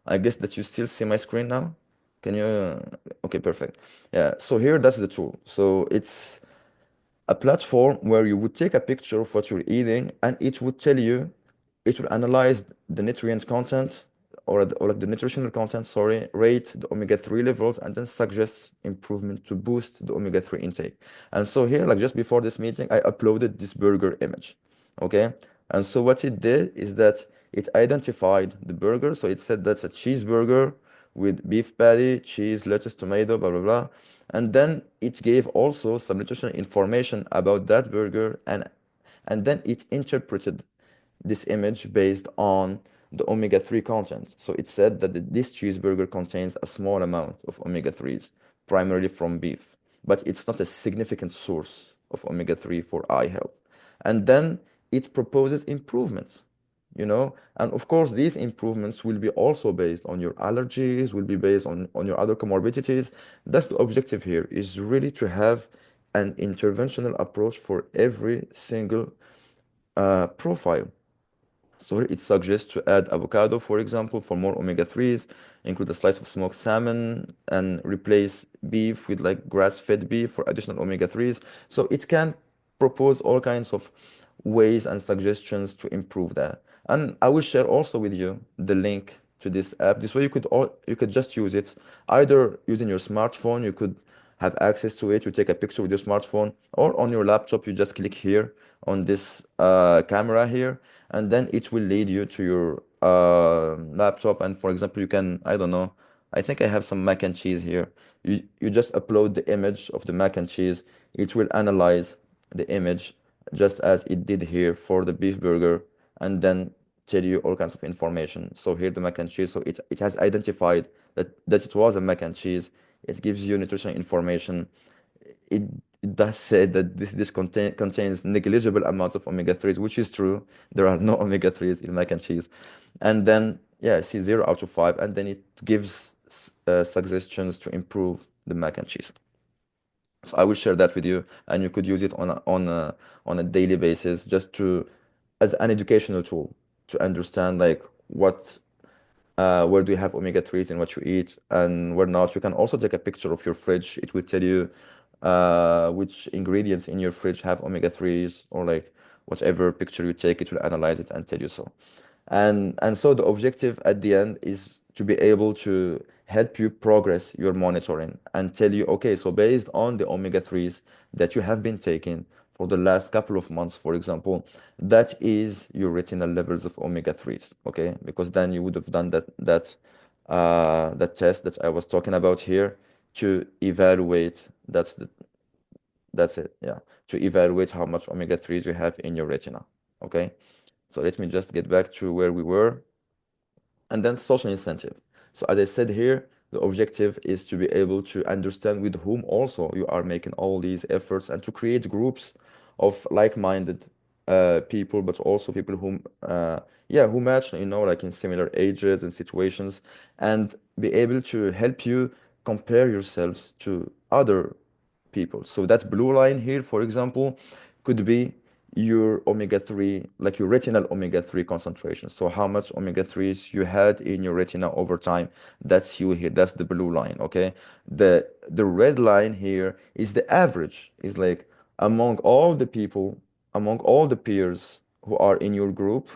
I guess that you still see my screen now. Can you? Okay, perfect. Yeah, so here, that's the tool. So it's a platform where you would take a picture of what you're eating and it would tell you, it will analyze the nutrient content or like the nutritional content, sorry, rate the omega-3 levels, and then suggest improvement to boost the omega-3 intake. And so here, like just before this meeting, I uploaded this burger image. Okay. And so what it did is that it identified the burger. So it said that's a cheeseburger with beef patty, cheese, lettuce, tomato, blah, blah, blah. And then it gave also some nutritional information about that burger, and then it interpreted this image based on the omega-3 content. So it said that this cheeseburger contains a small amount of omega-3s, primarily from beef, but it's not a significant source of omega-3 for eye health. And then it proposes improvements, and of course, these improvements will be also based on your allergies, will be based on your other comorbidities. That's the objective here, is really to have an interventional approach for every single profile. So it suggests to add avocado, for example, for more omega-3s, include a slice of smoked salmon, and replace beef with like grass-fed beef for additional omega-3s. So it can propose all kinds of ways and suggestions to improve that. And I will share also with you the link to this app. This way you could just use it either using your smartphone, you could have access to it, you take a picture with your smartphone, or on your laptop, you just click here on this camera here, and then it will lead you to your laptop. And for example, you can, I don't know, I think I have some mac and cheese here. You just upload the image of the mac and cheese. It will analyze the image just as it did here for the beef burger, and then tell you all kinds of information. So here the mac and cheese, so it has identified that it was a mac and cheese. It gives you nutritional information. It, it does say that this contains negligible amounts of omega-3s, which is true. There are no omega-3s in mac and cheese. And then, yeah, see 0 out of 5. And then it gives suggestions to improve the mac and cheese. So I will share that with you, and you could use it on a daily basis, just to as an educational tool to understand like where do you have omega-3s in what you eat and where not. You can also take a picture of your fridge. It will tell you which ingredients in your fridge have omega-3s, or like whatever picture you take, it will analyze it and tell you so. And so the objective at the end is to be able to help you progress your monitoring and tell you, okay, so based on the omega-3s that you have been taking for the last couple of months, for example, that is your retinal levels of omega-3s, okay? Because then you would have done that test that I was talking about here to evaluate, that's it, yeah, to evaluate how much omega-3s you have in your retina, okay? So let me just get back to where we were. And then social incentive. So as I said here, the objective is to be able to understand with whom also you are making all these efforts, and to create groups of like-minded people, but also people who match, like in similar ages and situations, and be able to help you compare yourselves to other people. So that blue line here, for example, could be your omega-3, like your retinal omega-3 concentration. So how much omega-3s you had in your retina over time. That's you here. That's the blue line, okay? The red line here is the average. Is like among all the people, among all the peers who are in your group,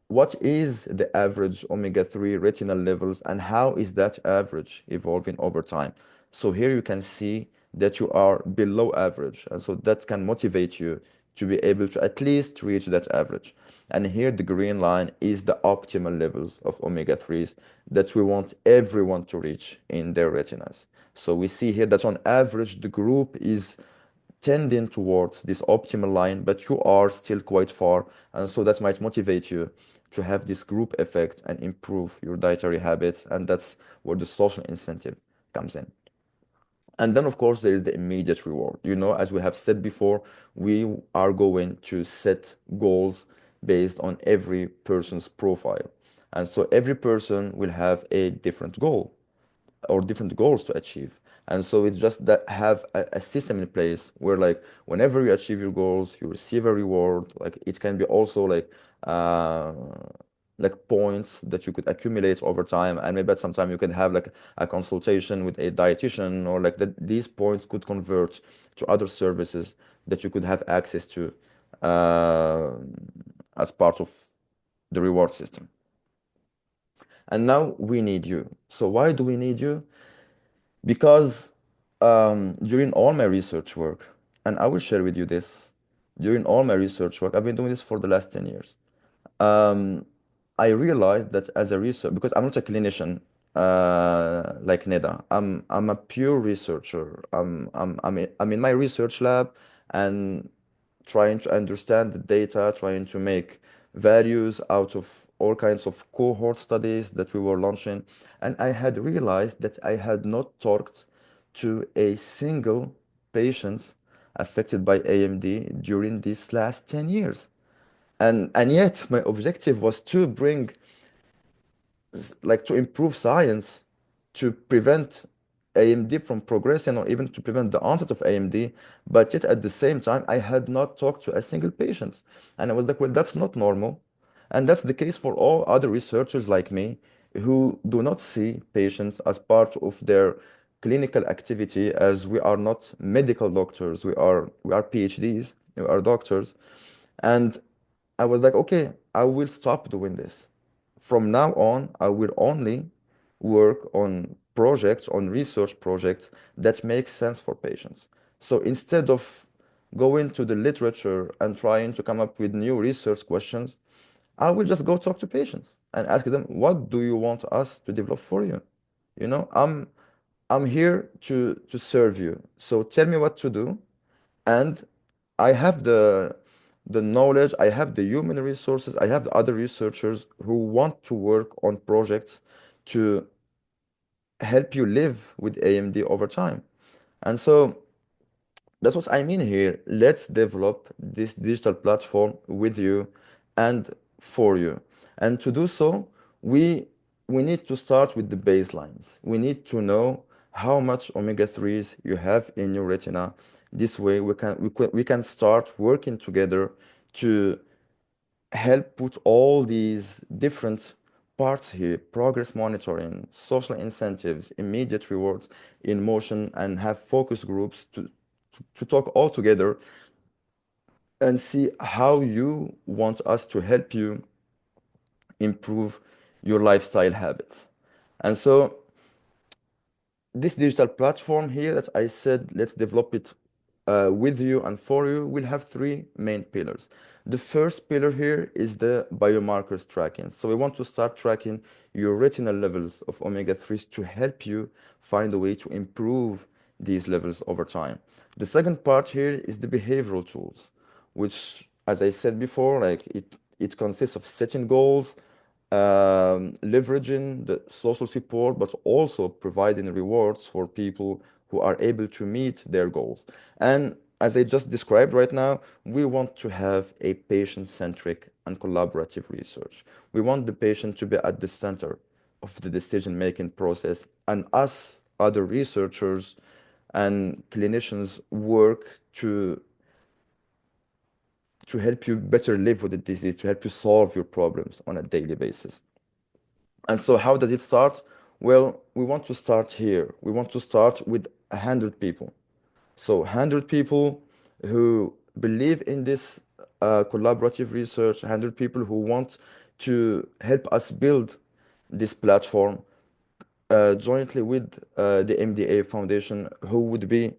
what is the average omega-3 retinal levels, and how is that average evolving over time? So here you can see that you are below average, and so that can motivate you to be able to at least reach that average. And here the green line is the optimal levels of omega-3s that we want everyone to reach in their retinas. So we see here that on average the group is tending towards this optimal line, but you are still quite far, and so that might motivate you to have this group effect and improve your dietary habits. And that's where the social incentive comes in. And then, of course, there is the immediate reward. As we have said before, we are going to set goals based on every person's profile. And so every person will have a different goal or different goals to achieve. And so it's just that have a system in place where like whenever you achieve your goals, you receive a reward. Like it can be also uh like points that you could accumulate over time, and maybe at some time you can have like a consultation with a dietitian, or like that these points could convert to other services that you could have access to uh, as part of the reward system. And now we need you. So why do we need you? Because during all my research work, and I will share with you this, during all my research work, I've been doing this for the last 10 years. Um, I realized that as a researcher, because I'm not a clinician like Neda, I'm a pure researcher. I'm in my research lab and trying to understand the data, trying to make values out of all kinds of cohort studies that we were launching. And I had realized that I had not talked to a single patient affected by AMD during these last 10 years. And yet my objective was to bring like to improve science to prevent AMD from progressing or even to prevent the onset of AMD. But yet at the same time, I had not talked to a single patient. And I was like, well, that's not normal. And that's the case for all other researchers like me who do not see patients as part of their clinical activity, as we are not medical doctors. We are PhDs, we are doctors. And I was like, okay, I will stop doing this. From now on, I will only work on projects, on research projects that make sense for patients. So instead of going to the literature and trying to come up with new research questions, I will just go talk to patients and ask them, what do you want us to develop for you? I'm here to serve you. So tell me what to do, and I have the knowledge, I have the human resources, I have the other researchers who want to work on projects to help you live with AMD over time. And so that's what I mean here. Let's develop this digital platform with you and for you. And to do so, we we need to start with the baselines. We need to know how much omega-3s you have in your retina. This way we can start working together to help put all these different parts here, progress monitoring, social incentives, immediate rewards in motion, and have focus groups to talk all together and see how you want us to help you improve your lifestyle habits. And so this digital platform here that I said, let's develop it with you and for you, will have three main pillars. The first pillar here is the biomarkers tracking. So we want to start tracking your retinal levels of omega-3s to help you find a way to improve these levels over time. The second part here is the behavioral tools, which, as I said before, like it consists of setting goals, leveraging the social support, but also providing rewards for people who are able to meet their goals. And as I just described right now, we want to have a patient-centric and collaborative research. We want the patient to be at the center of the decision-making process, and us, other researchers and clinicians, work to help you better live with the disease, to help you solve your problems on a daily basis. And so how does it start? Well, we want to start here. We want to start with 100 people. So 100 people who believe in this collaborative research, 100 people who want to help us build this platform jointly with the MDA Foundation, who would be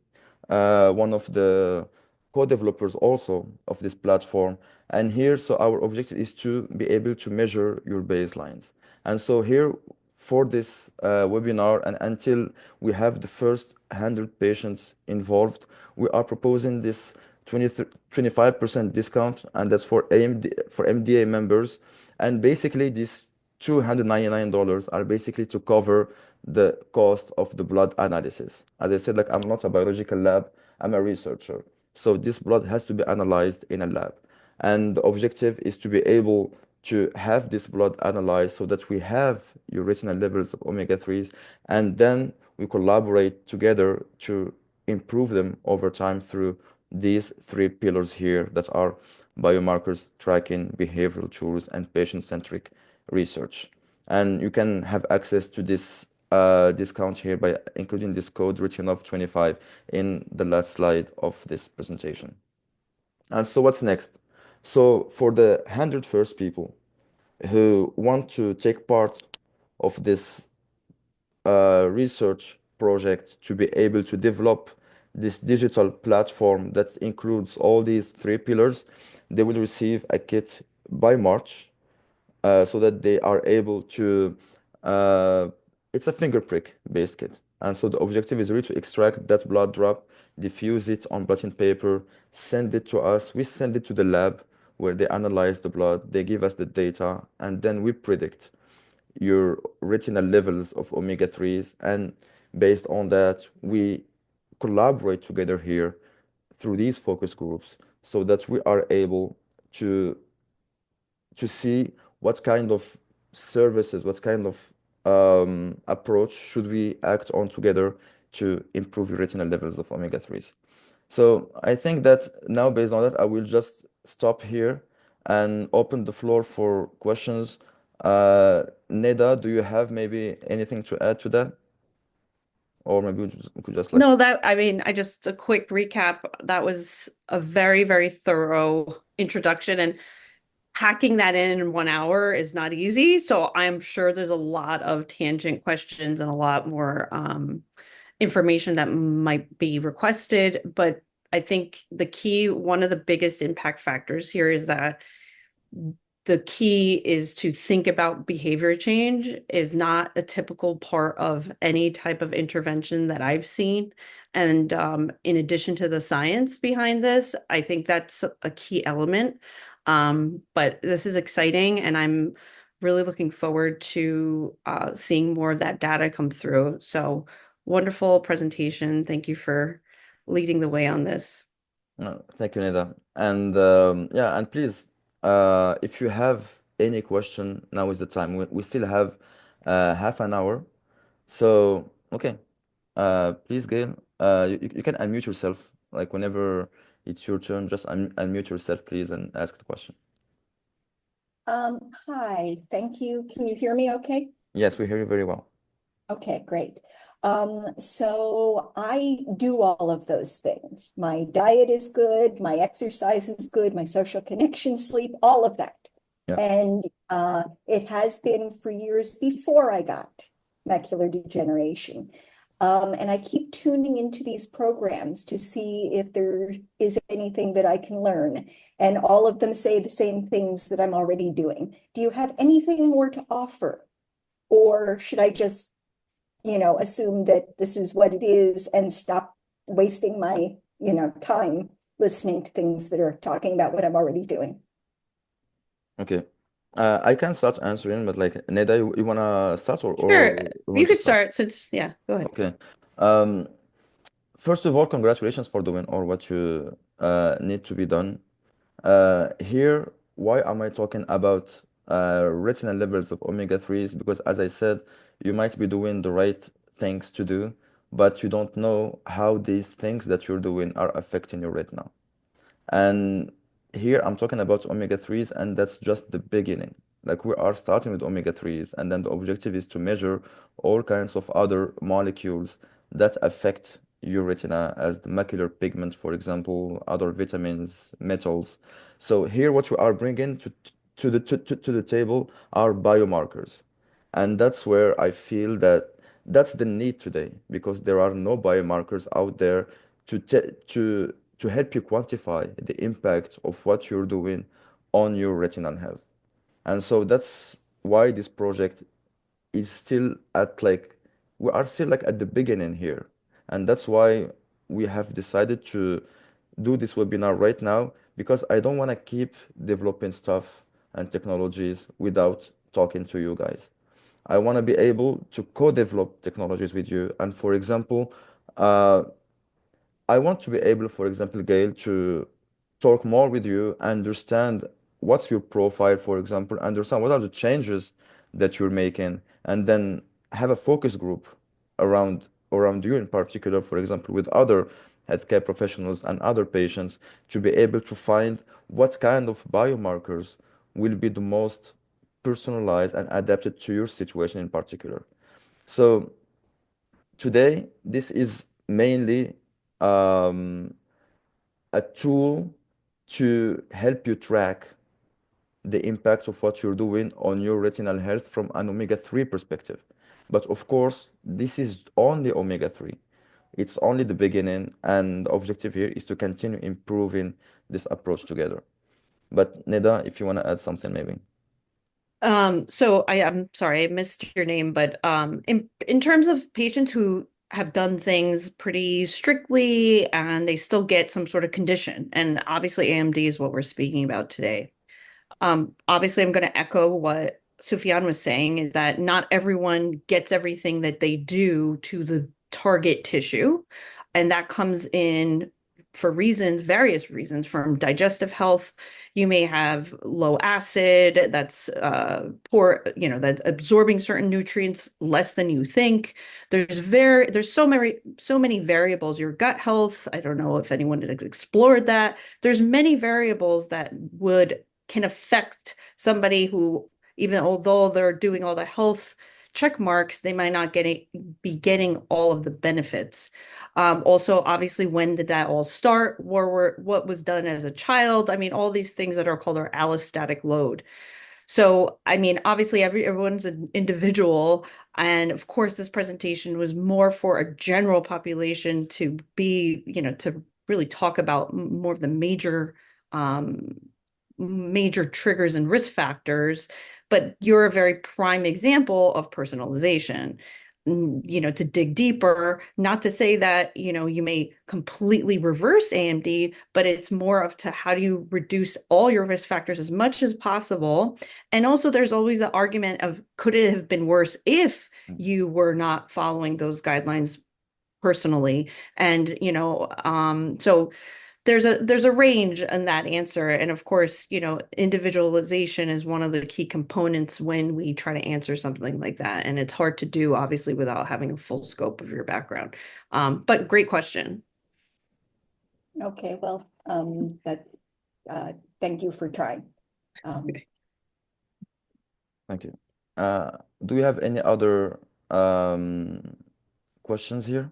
one of the co-developers also of this platform. And here, so our objective is to be able to measure your baselines. And so here, for this webinar, and until we have the first 100 patients involved, we are proposing this 25% discount, and that's for AMD, for MDA members. And basically, these $299 are basically to cover the cost of the blood analysis. As I said, like I'm not a biological lab, I'm a researcher. So this blood has to be analyzed in a lab. And the objective is to be able to have this blood analyzed so that we have your retinal levels of omega-3s, and then we collaborate together to improve them over time through these three pillars here that are biomarkers, tracking, behavioral tools, and patient-centric research. And you can have access to this discount here by including this code Retinov 25 in the last slide of this presentation. And so what's next? So for the 100 first people who want to take part of this research project to be able to develop this digital platform that includes all these three pillars, they will receive a kit by March so that they are able to, uh, it's a finger prick based kit. And so the objective is really to extract that blood drop, diffuse it on blotting paper, send it to us. We send it to the lab where they analyze the blood, they give us the data, and then we predict your retinal levels of omega-3s. And based on that, we collaborate together here through these focus groups so that we are able to see what kind of services, what kind of approach should we act on together to improve your retinal levels of omega-3s. So I think that now, based on that, I will just stop here and open the floor for questions. Neda, do you have maybe anything to add to that? Or maybe we could just like, No, that, I mean, I just a quick recap. That was a very, very thorough introduction, and hacking that in 1 hour is not easy. So I'm sure there's a lot of tangent questions and a lot more information that might be requested. But I think the key, one of the biggest impact factors here is that the key is to think about behavior change is not a typical part of any type of intervention that I've seen. And in addition to the science behind this, I think that's a key element. But this is exciting, and I'm really looking forward to seeing more of that data come through. So wonderful presentation. Thank you for leading the way on this. no, thank you, Neda. And yeah, and please, if you have any question, now is the time. We still have half an hour. So, okay, please, Gail, you can unmute yourself. Like whenever it's your turn, just unmute yourself, please, and ask the question. Hi, thank you. Can you hear me okay? Yes, we hear you very well. Okay, great. So I do all of those things. My diet is good, my exercise is good, my social connection, sleep, all of that. Yeah. And it has been for years before I got macular degeneration. And I keep tuning into these programs to see if there is anything that I can learn. And all of them say the same things that I'm already doing. Do you have anything more to offer? Or should I just, assume that this is what it is and stop wasting my, time listening to things that are talking about what I'm already doing? Okay. I can start answering, but like Neda, you wanna start or Sure, you you want to could start? start since, yeah, go ahead. Okay. Um, First of all, congratulations for doing all what you need to be done. Here, why am I talking about retinal levels of omega-3s? Because as I said, you might be doing the right things to do, but you don't know how these things that you're doing are affecting your retina. And here I'm talking about omega-3s, and that's just the beginning. Like we are starting with omega-3s, and then the objective is to measure all kinds of other molecules that affect your retina, as the macular pigment, for example, other vitamins, metals. So here, what we are bringing to the table are biomarkers. And that's where I feel that that's the need today, because there are no biomarkers out there to help you quantify the impact of what you're doing on your retinal health. And so that's why this project is still at like we are still like at the beginning here. And that's why we have decided to do this webinar right now, because I don't want to keep developing stuff and technologies without talking to you guys. I want to be able to co-develop technologies with you. And for example, uh, I want to be able, for example, Gail, to talk more with you, understand what's your profile, for example, understand what are the changes that you're making, and then have a focus group around you in particular, for example, with other healthcare professionals and other patients to be able to find what kind of biomarkers will be the most personalized and adapted to your situation in particular. So today, this is mainly um, a tool to help you track the impact of what you're doing on your retinal health from an omega-3 perspective. But of course, this is only omega-3. It's only the beginning, and the objective here is to continue improving this approach together. But Neda, if you want to add something, maybe. So I'm sorry, I missed your name, but in terms of patients who have done things pretty strictly and they still get some sort of condition, and obviously AMD is what we're speaking about today. Obviously, I'm going to echo what Sufyan was saying, is that not everyone gets everything that they do to the target tissue. And that comes in for reasons, various reasons, from digestive health. You may have low acid, that's poor, that absorbing certain nutrients less than you think. There's so many variables. Your gut health, I don't know if anyone has explored that. There's many variables that can affect somebody who, even although they're doing all the health check marks, they might not be getting all of the benefits. Also, obviously, when did that all start? What was done as a child? I mean, all these things that are called our allostatic load. So, I mean, obviously, everyone's an individual. And of course, this presentation was more for a general population to to really talk about more of the major triggers and risk factors. But you're a very prime example of personalization. To dig deeper, not to say that, you may completely reverse AMD, but it's more of to how do you reduce all your risk factors as much as possible. And also there's always the argument of, could it have been worse if you were not following those guidelines personally? And, so there's a range in that answer. And of course, individualization is one of the key components when we try to answer something like that. And it's hard to do, obviously, without having a full scope of your background. But great question. Okay, well, thank you for trying. Thank you. Do we have any other questions here?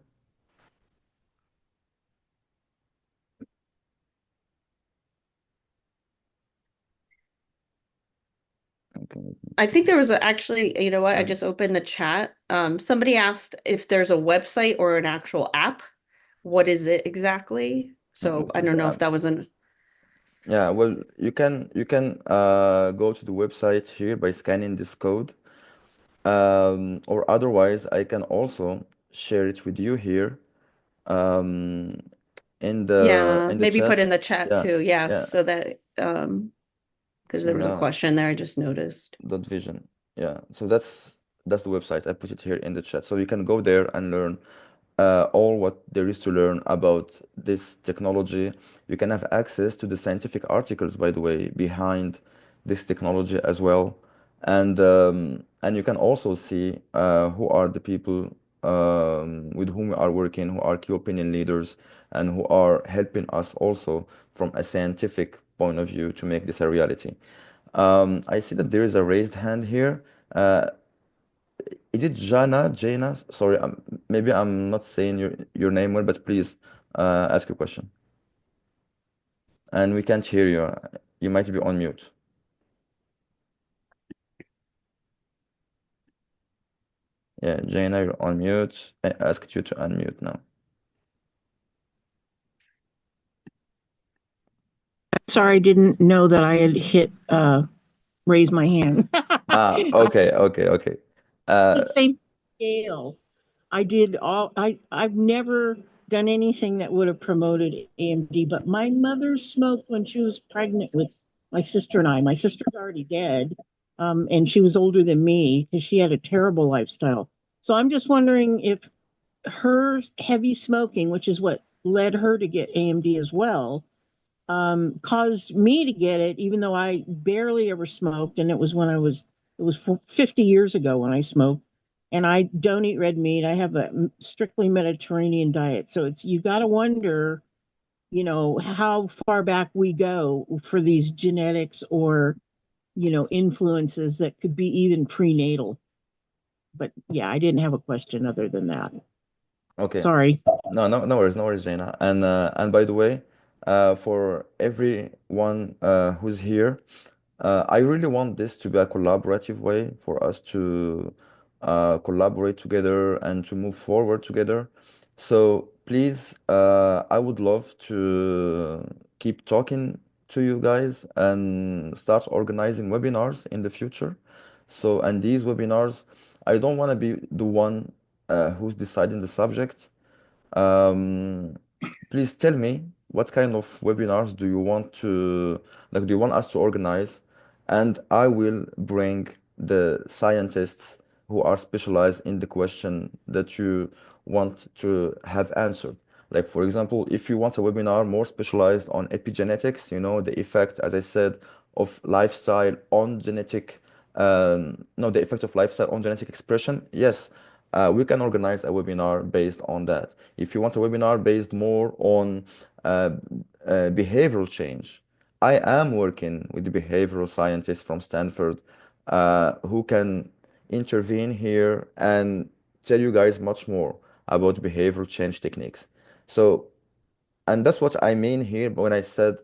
Okay. I think there was actually, you know what, I just opened the chat. Somebody asked if there's a website or an actual app. What is it exactly? So What I is don't the know if app? that was an Yeah, well, you can go to the website here by scanning this code. Or otherwise, I can also share it with you here um, Yeah, in the maybe put chat. in the chat Yeah, too. Yes, yeah. so that because there was a Surya question there I just noticed. dot vision. Yeah, so that's the website. I put it here in the chat, so you can go there and learn all what there is to learn about this technology. You can have access to the scientific articles, by the way, behind this technology as well. And you can also see who are the people with whom we are working, who are key opinion leaders, and who are helping us also from a scientific point of view to make this a reality. I see that there is a raised hand here. Uh, is it Jana? Jana? Sorry, maybe I'm not saying your name well, but please ask your question. And we can't hear you. You might be on mute. Yeah, Jana, you're on mute. I asked you to unmute now. Sorry, I didn't know that I had hit raise my hand. Okay, okay, okay. The same scale. I've never done anything that would have promoted AMD, but my mother smoked when she was pregnant with my sister and I. My sister's already dead, and she was older than me because she had a terrible lifestyle. So I'm just wondering if her heavy smoking, which is what led her to get AMD as well, caused me to get it, even though I barely ever smoked. And it was 50 years ago when I smoked. And I don't eat red meat. I have a strictly Mediterranean diet. So you got to wonder, how far back we go for these genetics or, influences that could be even prenatal. But yeah, I didn't have a question other than that. Okay. Sorry. No worries, Jaina. And by the way, for everyone who's here, I really want this to be a collaborative way for us to collaborate together and to move forward together. So please, I would love to keep talking to you guys and start organizing webinars in the future. So, and these webinars, I don't want to be the one who's deciding the subject. Um, Please tell me what kind of webinars do you want to, like, do you want us to organize? And I will bring the scientists who are specialized in the question that you want to have answered. Like, for example, if you want a webinar more specialized on epigenetics, the effect, as I said, of lifestyle on genetic, no, the effect of lifestyle on genetic expression, yes, we can organize a webinar based on that. If you want a webinar based more on uh, behavioral change, I am working with the behavioral scientists from Stanford who can intervene here and tell you guys much more about behavioral change techniques. So, and that's what I mean here when I said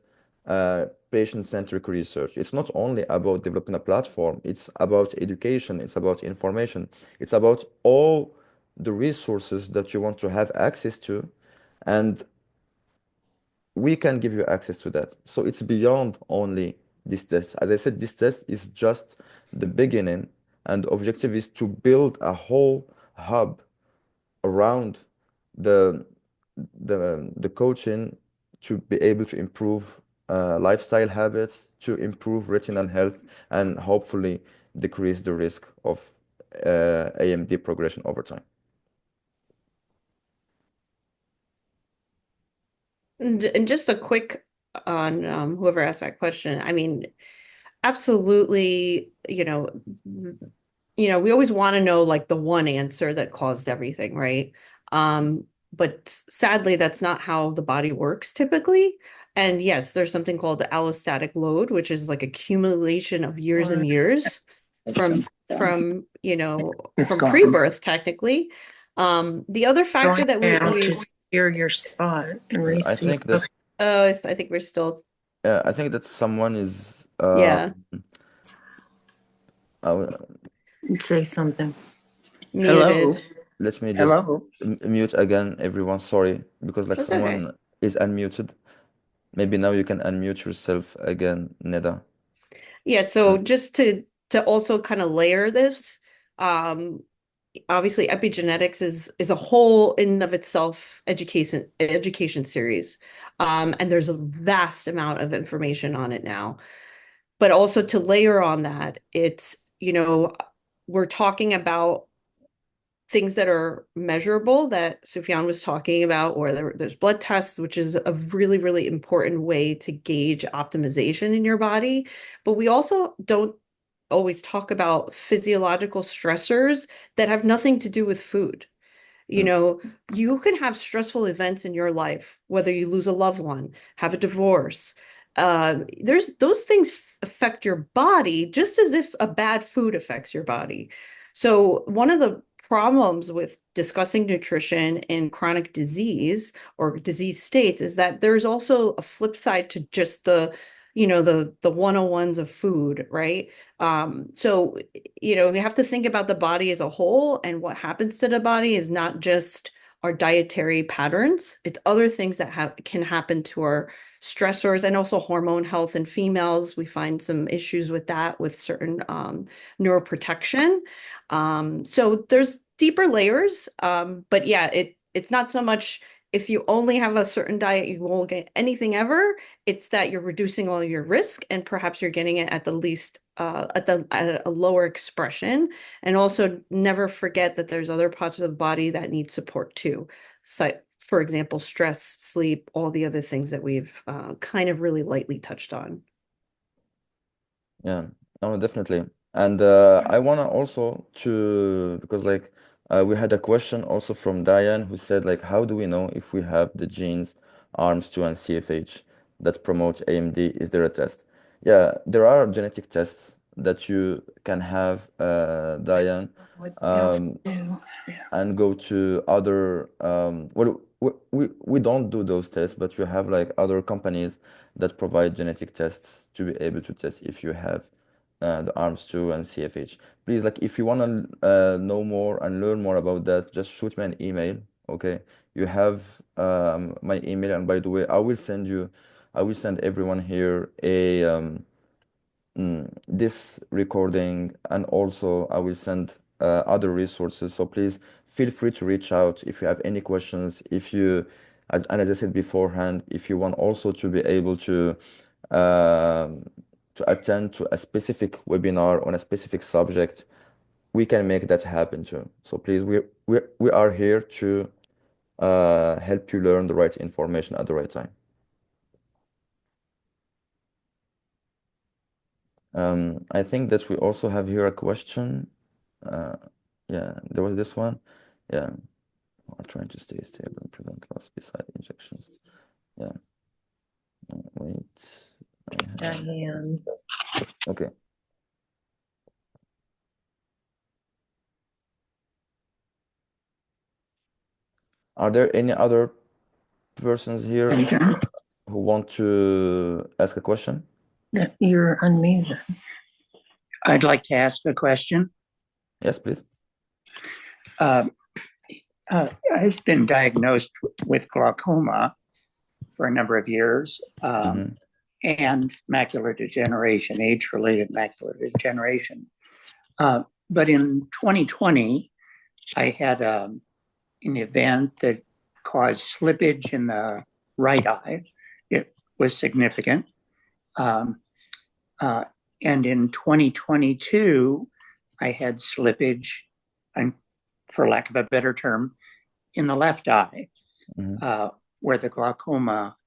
patient-centric research. It's not only about developing a platform, it's about education, it's about information, it's about all the resources that you want to have access to, and we can give you access to that. So it's beyond only this test. As I said, this test is just the beginning, and the objective is to build a whole hub around the the coaching to be able to improve lifestyle habits, to improve retinal health, and hopefully decrease the risk of AMD progression over time. And just a quick on whoever asked that question. I mean, absolutely, we always want to know like the one answer that caused everything, right? But sadly, that's not how the body works typically. And yes, there's something called the allostatic load, which is like accumulation of years and years from from pre-birth technically. The other factor that we secure your spot and I receive. think that I think we're still I think that someone is yeah uh, Say something. muted. let me just Hello. mute again, everyone. Sorry, because like That's okay. someone is unmuted. Maybe now you can unmute yourself again, Neda. Yeah, so just to also kind of layer this, obviously epigenetics is a whole in of itself education series. And there's a vast amount of information on it now. But also to layer on that, it's, we're talking about things that are measurable that Sufyan was talking about, or there's blood tests, which is a really, really important way to gauge optimization in your body. But we also don't always talk about physiological stressors that have nothing to do with food. You can have stressful events in your life, whether you lose a loved one, have a divorce. There's those things affect your body just as if a bad food affects your body. So one of the problems with discussing nutrition in chronic disease or disease states is that there's also a flip side to just the 101s of food, right? So we have to think about the body as a whole, and what happens to the body is not just our dietary patterns. It's other things that can happen to our stressors, and also hormone health in females. We find some issues with that with certain neuroprotection. So there's deeper layers, but yeah, it's not so much if you only have a certain diet, you won't get anything ever. It's that you're reducing all your risk and perhaps you're getting it at the least at a lower expression. And also never forget that there's other parts of the body that need support too. So, for example, stress, sleep, all the other things that we've kind of really lightly touched on. Yeah, no, definitely. And I wanna also to because like we had a question also from Diane who said like how do we know if we have the genes ARMS2 and CFH that promote AMD? Is there a test? Yeah, there are genetic tests that you can have, Diane, What else um, do? Yeah. and go to other well we don't do those tests, but you have like other companies that provide genetic tests to be able to test if you have the ARMS2 and CFH. Please, like if you want to know more and learn more about that, just shoot me an email. Okay, you have my email, and by the way, I will send everyone here a this recording, and also I will send other resources. So please feel free to reach out if you have any questions. If you, as I said beforehand, if you want also to be able um to attend to a specific webinar on a specific subject, we can make that happen too. So please, we are here to help you learn the right information at the right time. I think that we also have here a question. Uh, yeah, there was this one. Yeah, I'm trying to stay stable and prevent loss beside injections. Yeah. Wait. Diane. Okay. Are there any other persons here who want to ask a question? You're unmuted. I'd like to ask a question. Yes, please. I've been diagnosed with glaucoma for a number of years, and macular degeneration, age-related macular degeneration. But in 2020, I had an event that caused slippage in the right eye. It was significant. And in 2022, I had slippage, and for lack of a better term, in the left eye, where the glaucoma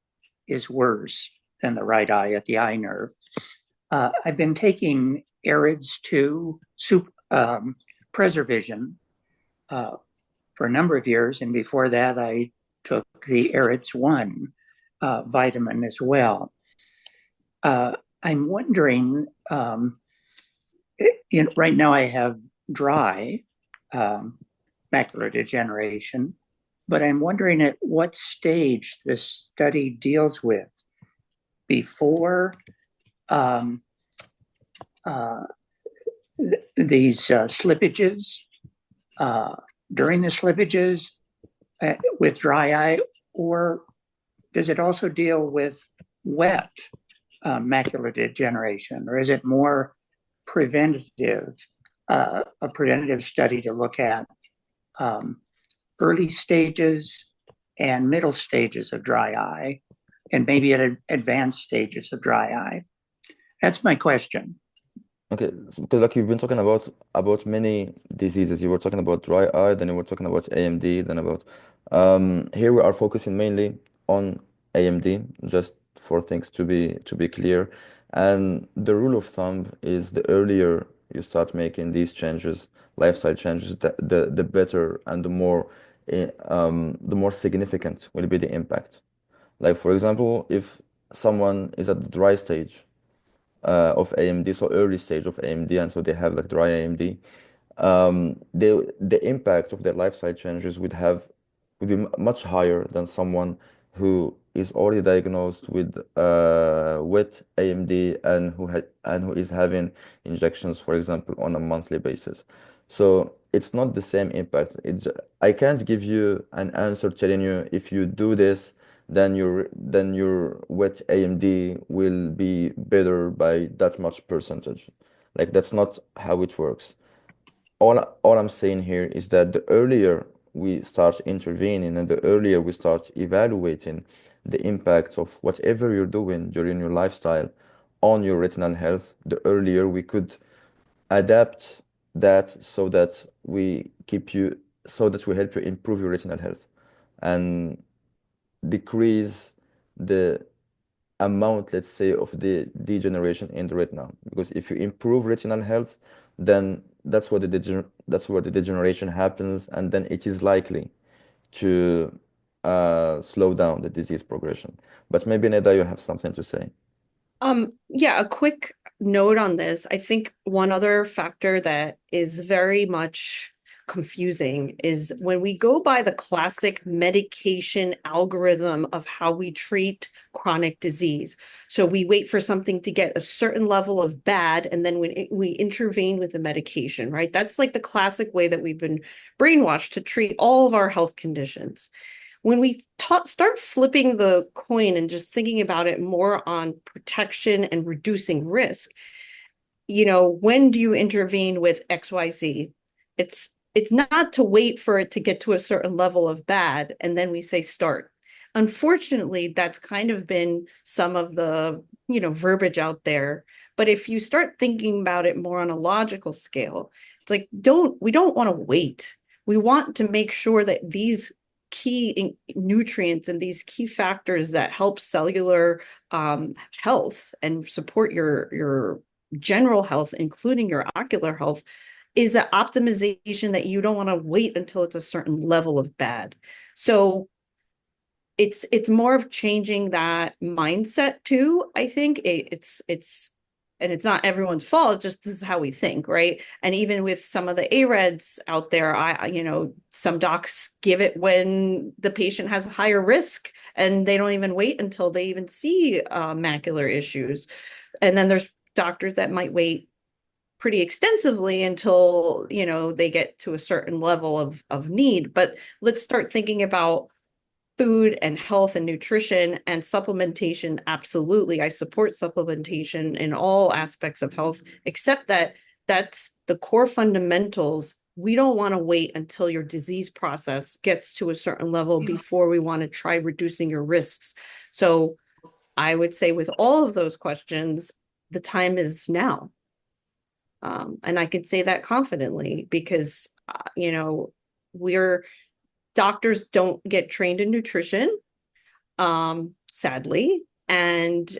is worse than the right eye at the eye nerve. I've been taking AREDS2 Preservision for a number of years, and before that, I took the AREDS1 vitamin as well. I'm wondering, right now I have dry macular degeneration, but I'm wondering at what stage this study deals with before these slippages, during the slippages with dry eye, or does it also deal with wet macular degeneration, or is it more preventative, a preventative study to look at early stages and middle stages of dry eye, and maybe at advanced stages of dry eye? That's my question. Okay, so because like you've been talking about many diseases. You were talking about dry eye, then you were talking about AMD, then about here we are focusing mainly on AMD, just for things to be clear. And the rule of thumb is the earlier you start making these changes, lifestyle changes, the better and the more significant will be the impact. Like for example, if someone is at the dry stage of AMD, so early stage of AMD, and so they have like dry AMD, the impact of their lifestyle changes would be much higher than someone who is already diagnosed with wet AMD and who is having injections, for example, on a monthly basis. So it's not the same impact. I can't give you an answer telling you if you do this, then your wet AMD will be better by that much percentage. Like that's not how it works. All I'm saying here is that the earlier we start intervening and the earlier we start evaluating the impact of whatever you're doing during your lifestyle on your retinal health, the earlier we could adapt that so that we help you improve your retinal health and decrease the amount, let's say, of the degeneration in the retina. Because if you improve retinal health, then that's where the degeneration happens, and then it is likely to slow down the disease progression. But maybe Neda, you have something to say. Yeah, a quick note on this. I think one other factor that is very much confusing is when we go by the classic medication algorithm of how we treat chronic disease. So we wait for something to get a certain level of bad, and then we intervene with the medication, right? That's like the classic way that we've been brainwashed to treat all of our health conditions. When we start flipping the coin and just thinking about it more on protection and reducing risk, when do you intervene with XYZ? It's not to wait for it to get to a certain level of bad and then we say start. Unfortunately, that's kind of been some of the verbiage out there. But if you start thinking about it more on a logical scale, it's like we don't want to wait. We want to make sure that these key nutrients and these key factors that help cellular health and support your general health, including your ocular health, is an optimization that you don't want to wait until it's a certain level of bad. So it's more of changing that mindset too. I think it's and it's not everyone's fault. It's just this is how we think, right? And even with some of the AREDs out there, some docs give it when the patient has a higher risk, and they don't even wait until they even see macular issues. And then there's doctors that might wait pretty extensively until they get to a certain level of need. But let's start thinking about food and health and nutrition and supplementation. Absolutely. I support supplementation in all aspects of health, except that that's the core fundamentals. We don't want to wait until your disease process gets to a certain level before we want to try reducing your risks. So I would say with all of those questions, the time is now. And I could say that confidently because, doctors don't get trained in nutrition, sadly. And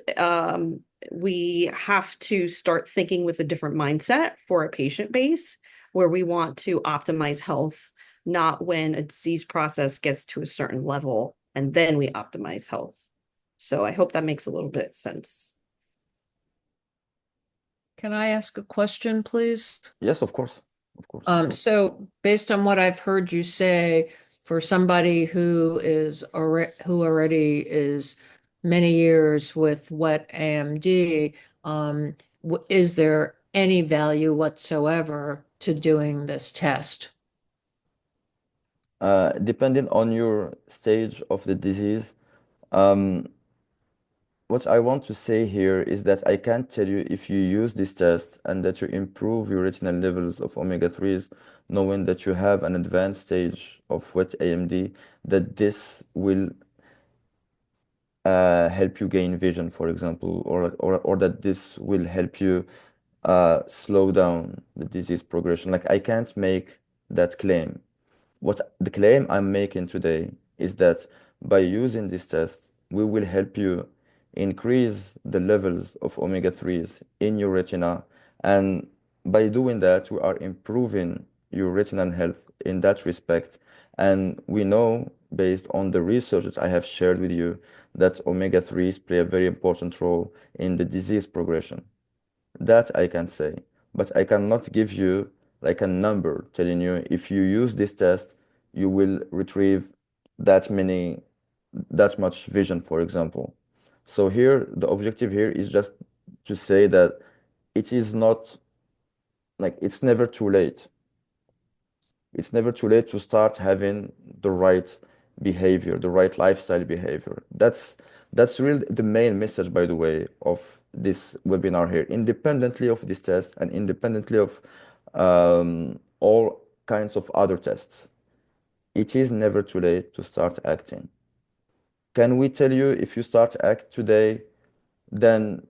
we have to start thinking with a different mindset for a patient base where we want to optimize health, not when a disease process gets to a certain level and then we optimize health. So I hope that makes a little bit of sense. Can I ask a question, please? Yes, of course. Of course. So based on what I've heard you say, for somebody who already is many years with wet AMD, is there any value whatsoever to doing this test? Depending on your stage of the disease, what I want to say here is that I can't tell you if you use this test and that you improve your retinal levels of omega-3s, knowing that you have an advanced stage of wet AMD, that this will help you gain vision, for example, or that this will help you slow down the disease progression. Like, I can't make that claim. What the claim I'm making today is that by using this test, we will help you increase the levels of omega-3s in your retina. And by doing that, we are improving your retinal health in that respect. And we know, based on the research that I have shared with you, that omega-3s play a very important role in the disease progression. That I can say, but I cannot give you like a number telling you if you use this test, you will retrieve that much vision, for example. So here, the objective here is just to say that it is not like it's never too late. It's never too late to start having the right behavior, the right lifestyle behavior. That's really the main message, by the way, of this webinar here, independently of this test and independently of all kinds of other tests. it is never too late to start acting. Can we tell you if you start act today, then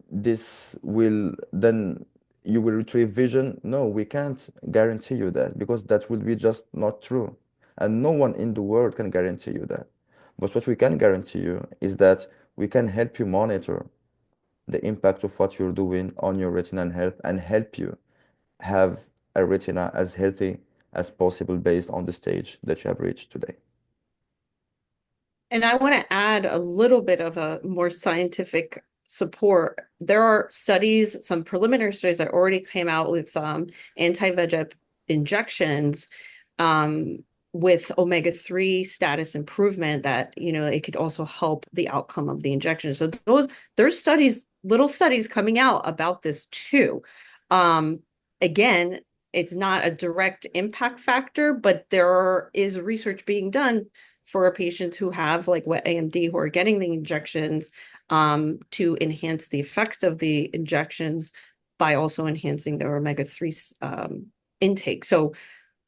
then you will retrieve vision? No, we can't guarantee you that, because that would be just not true. And no one in the world can guarantee you that. But what we can guarantee you is that we can help you monitor the impact of what you're doing on your retinal health and help you have a retina as healthy as possible based on the stage that you have reached today. And I want to add a little bit of a more scientific support. There are studies, some preliminary studies that already came out with anti-VEGF injections with omega-3 status improvement that, it could also help the outcome of the injection. So there's studies, little studies coming out about this too. Again, it's not a direct impact factor, but there is research being done for patients who have like wet AMD who are getting the injections to enhance the effects of the injections by also enhancing their omega-3 intake. So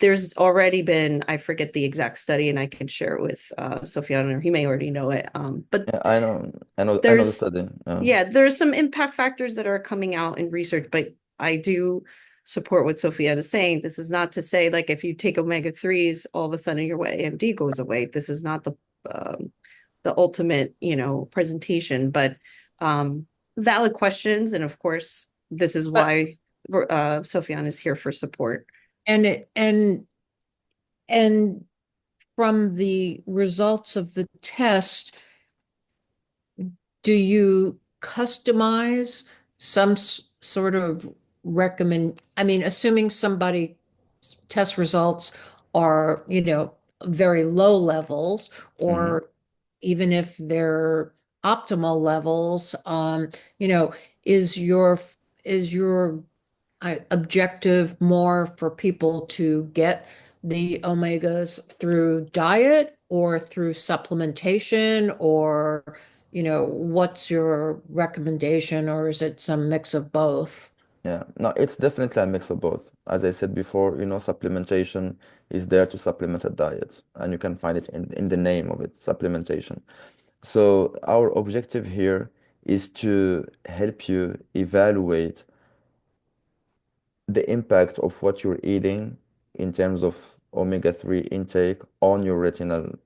there's already been, I forget the exact study, and I can share it with Sofiane, or he may already know it. But Yeah, I know the there's, study. yeah, there's some impact factors that are coming out in research, but I do support what Sophia is saying. This is not to say like if you take omega-3s, all of a sudden your wet AMD goes away. This is not the ultimate, presentation, but valid questions. And of course, this is why Sofiane is here for support. And from the results of the test, do you customize some sort of assuming somebody test results are, very low levels, or even if they're optimal levels, is your objective more for people to get the omegas through diet or through supplementation, or what's your recommendation, or is it some mix of both? Yeah, no, it's definitely a mix of both. As I said before, supplementation is there to supplement a diet, and you can find it in the name of it, supplementation. So our objective here is to help you evaluate the impact of what you're eating in terms of omega-3 intake on your retinal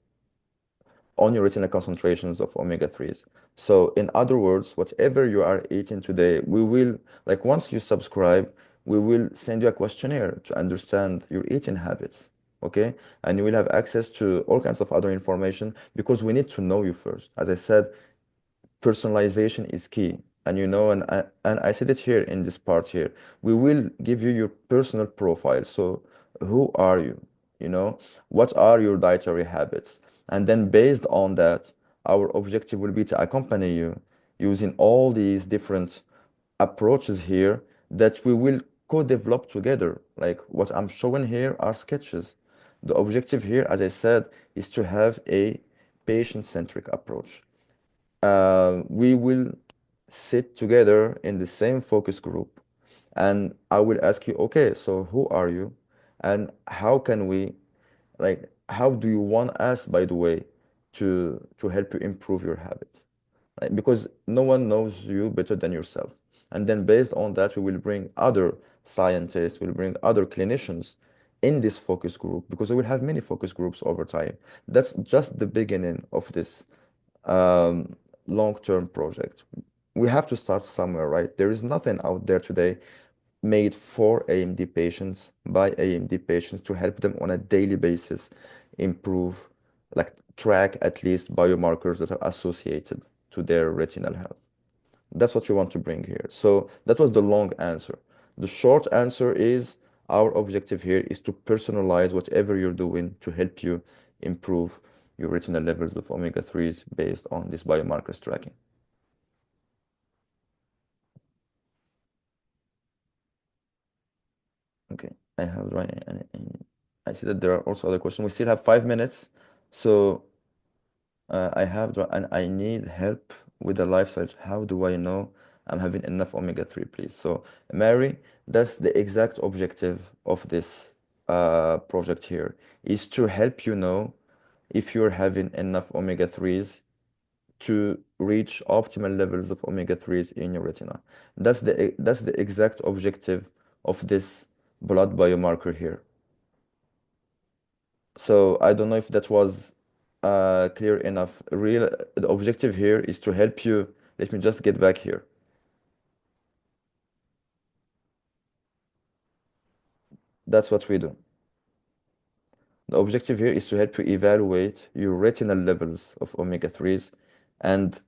concentrations of omega-3s. So in other words, whatever you are eating today, we will, like once you subscribe, we will send you a questionnaire to understand your eating habits, okay? And you will have access to all kinds of other information, because we need to know you first. As I said, personalization is key. And and I said it here in this part here, we will give you your personal profile. So who are you? What are your dietary habits? And then based on that, our objective will be to accompany you using all these different approaches here that we will co-develop together. Like what I'm showing here are sketches. The objective here, as I said, is to have a patient-centric approach. We will sit together in the same focus group, and I will ask you, okay, so who are you? And how can we, like, how do you want us, by the way, to help you improve your habits? Because no one knows you better than yourself. And then based on that, we will bring other scientists, we'll bring other clinicians in this focus group, because we will have many focus groups over time. That's just the beginning of this um, long-term project. We have to start somewhere, right? There is nothing out there today made for AMD patients by AMD patients to help them on a daily basis improve, like track at least biomarkers that are associated to their retinal health. That's what we want to bring here. So that was the long answer. The short answer is our objective here is to personalize whatever you're doing to help you improve your retinal levels of omega-3s based on this biomarkers tracking. Okay, I have right. I see that there are also other questions. We still have 5 minutes, so and I need help with the lifestyle. How do I know I'm having enough omega-3, please? So, Mary, that's the exact objective of this project here, is to help you know if you're having enough omega-3s to reach optimal levels of omega-3s in your retina. That's the exact objective of this blood biomarker here. So I don't know if that was clear enough. The objective here is to help you. Let me just get back here. That's what we do. The objective here is to help you evaluate your retinal levels of omega-3s and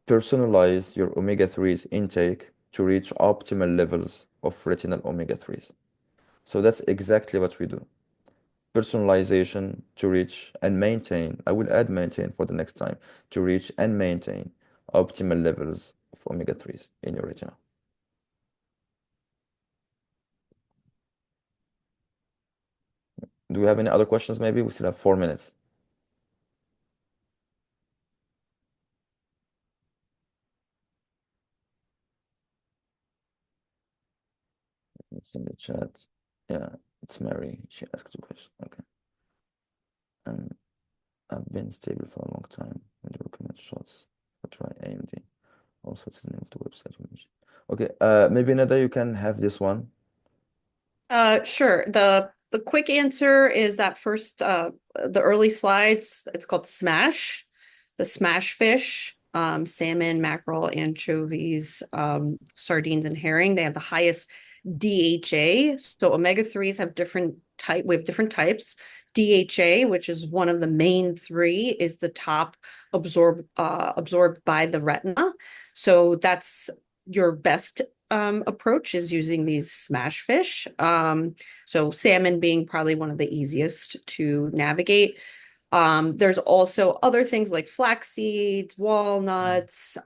personalize your omega-3s intake to reach optimal levels of retinal omega-3s. So that's exactly what we do. Personalization to reach and maintain, I will add maintain for the next time, to reach and maintain optimal levels of omega-3s in your retina. Do we have any other questions maybe? We still have 4 minutes. It's in the chat. Yeah, it's Mary. She asked a question. Okay. And I've been stable for a long time. Would you recommend shots for dry AMD? Also, it's the name of the website we mentioned. Okay, maybe Neda, you can have this one. Sure. The quick answer is that first the early slides, it's called SMASH, the SMASH fish, salmon, mackerel, anchovies, sardines, and herring. They have the highest DHA. So omega-3s have we have different types. DHA, which is one of the main three, is the top absorbed by the retina. So that's your best approach is using these smash fish. So salmon being probably one of the easiest to navigate. There's also other things like flax seeds, walnuts,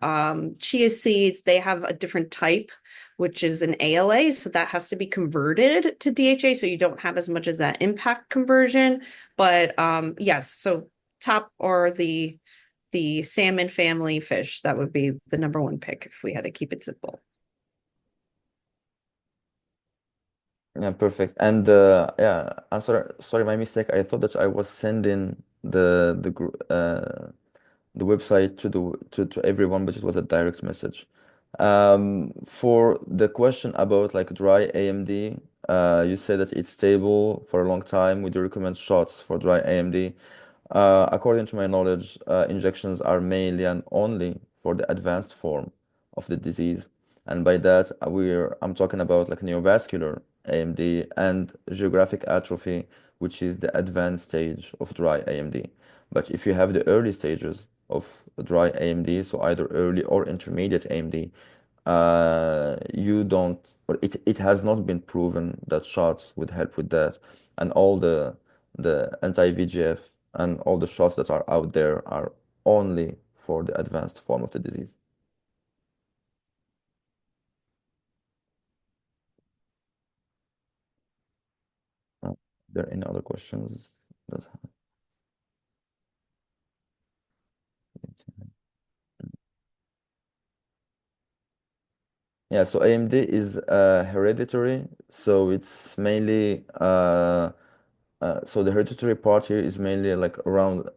chia seeds. They have a different type, which is an ALA. So that has to be converted to DHA. So you don't have as much as that impact conversion. But yes, so top or the salmon family fish, that would be the number one pick if we had to keep it simple. Yeah, perfect. And yeah, I'm sorry, my mistake. I thought that I was sending the website to everyone, but it was a direct message. For the question about like dry AMD, you said that it's stable for a long time. Would you recommend shots for dry AMD? According to my knowledge, injections are mainly and only for the advanced form of the disease. And by that, I'm talking about like neovascular AMD and geographic atrophy, which is the advanced stage of dry AMD. But if you have the early stages of dry AMD, so either early or intermediate AMD, you don't, or it has not been proven that shots would help with that. And all the anti-VEGF and all the shots that are out there are only for the advanced form of the disease. Are there any other questions? Yeah, so AMD is hereditary, so it's mainly so the hereditary part here is mainly like around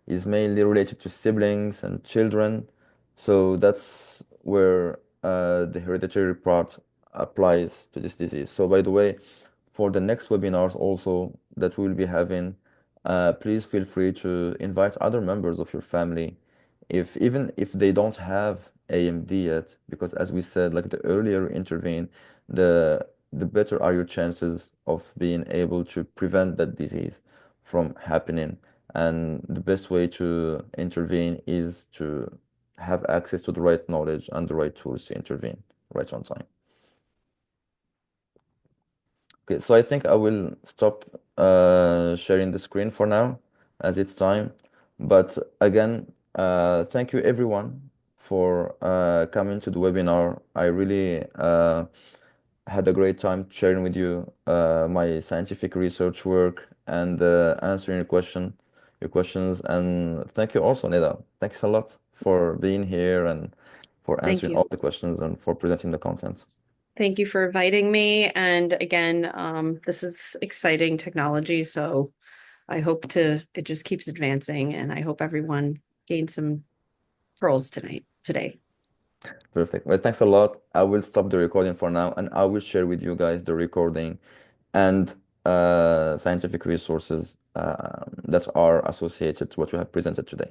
is mainly related to siblings and children. So that's where the hereditary part applies to this disease. So by the way, for the next webinars also that we will be having, please feel free to invite other members of your family, even if they don't have AMD yet, because as we said, like the earlier you intervene, the better are your chances of being able to prevent that disease from happening. And the best way to intervene is to have access to the right knowledge and the right tools to intervene right on time. Okay, so I think I will stop sharing the screen for now as it's time. But again, thank you everyone for coming to the webinar. I really had a great time sharing with you my scientific research work and answering your questions. And thank you also, Neda. Thanks a lot for being here and for Thank answering you. all the questions and for presenting the content. Thank you for inviting me. And again, this is exciting technology. So I hope it just keeps advancing, and I hope everyone gains some pearls today. Perfect. Well, thanks a lot. I will stop the recording for now, and I will share with you guys the recording and scientific resources that are associated to what you have presented today.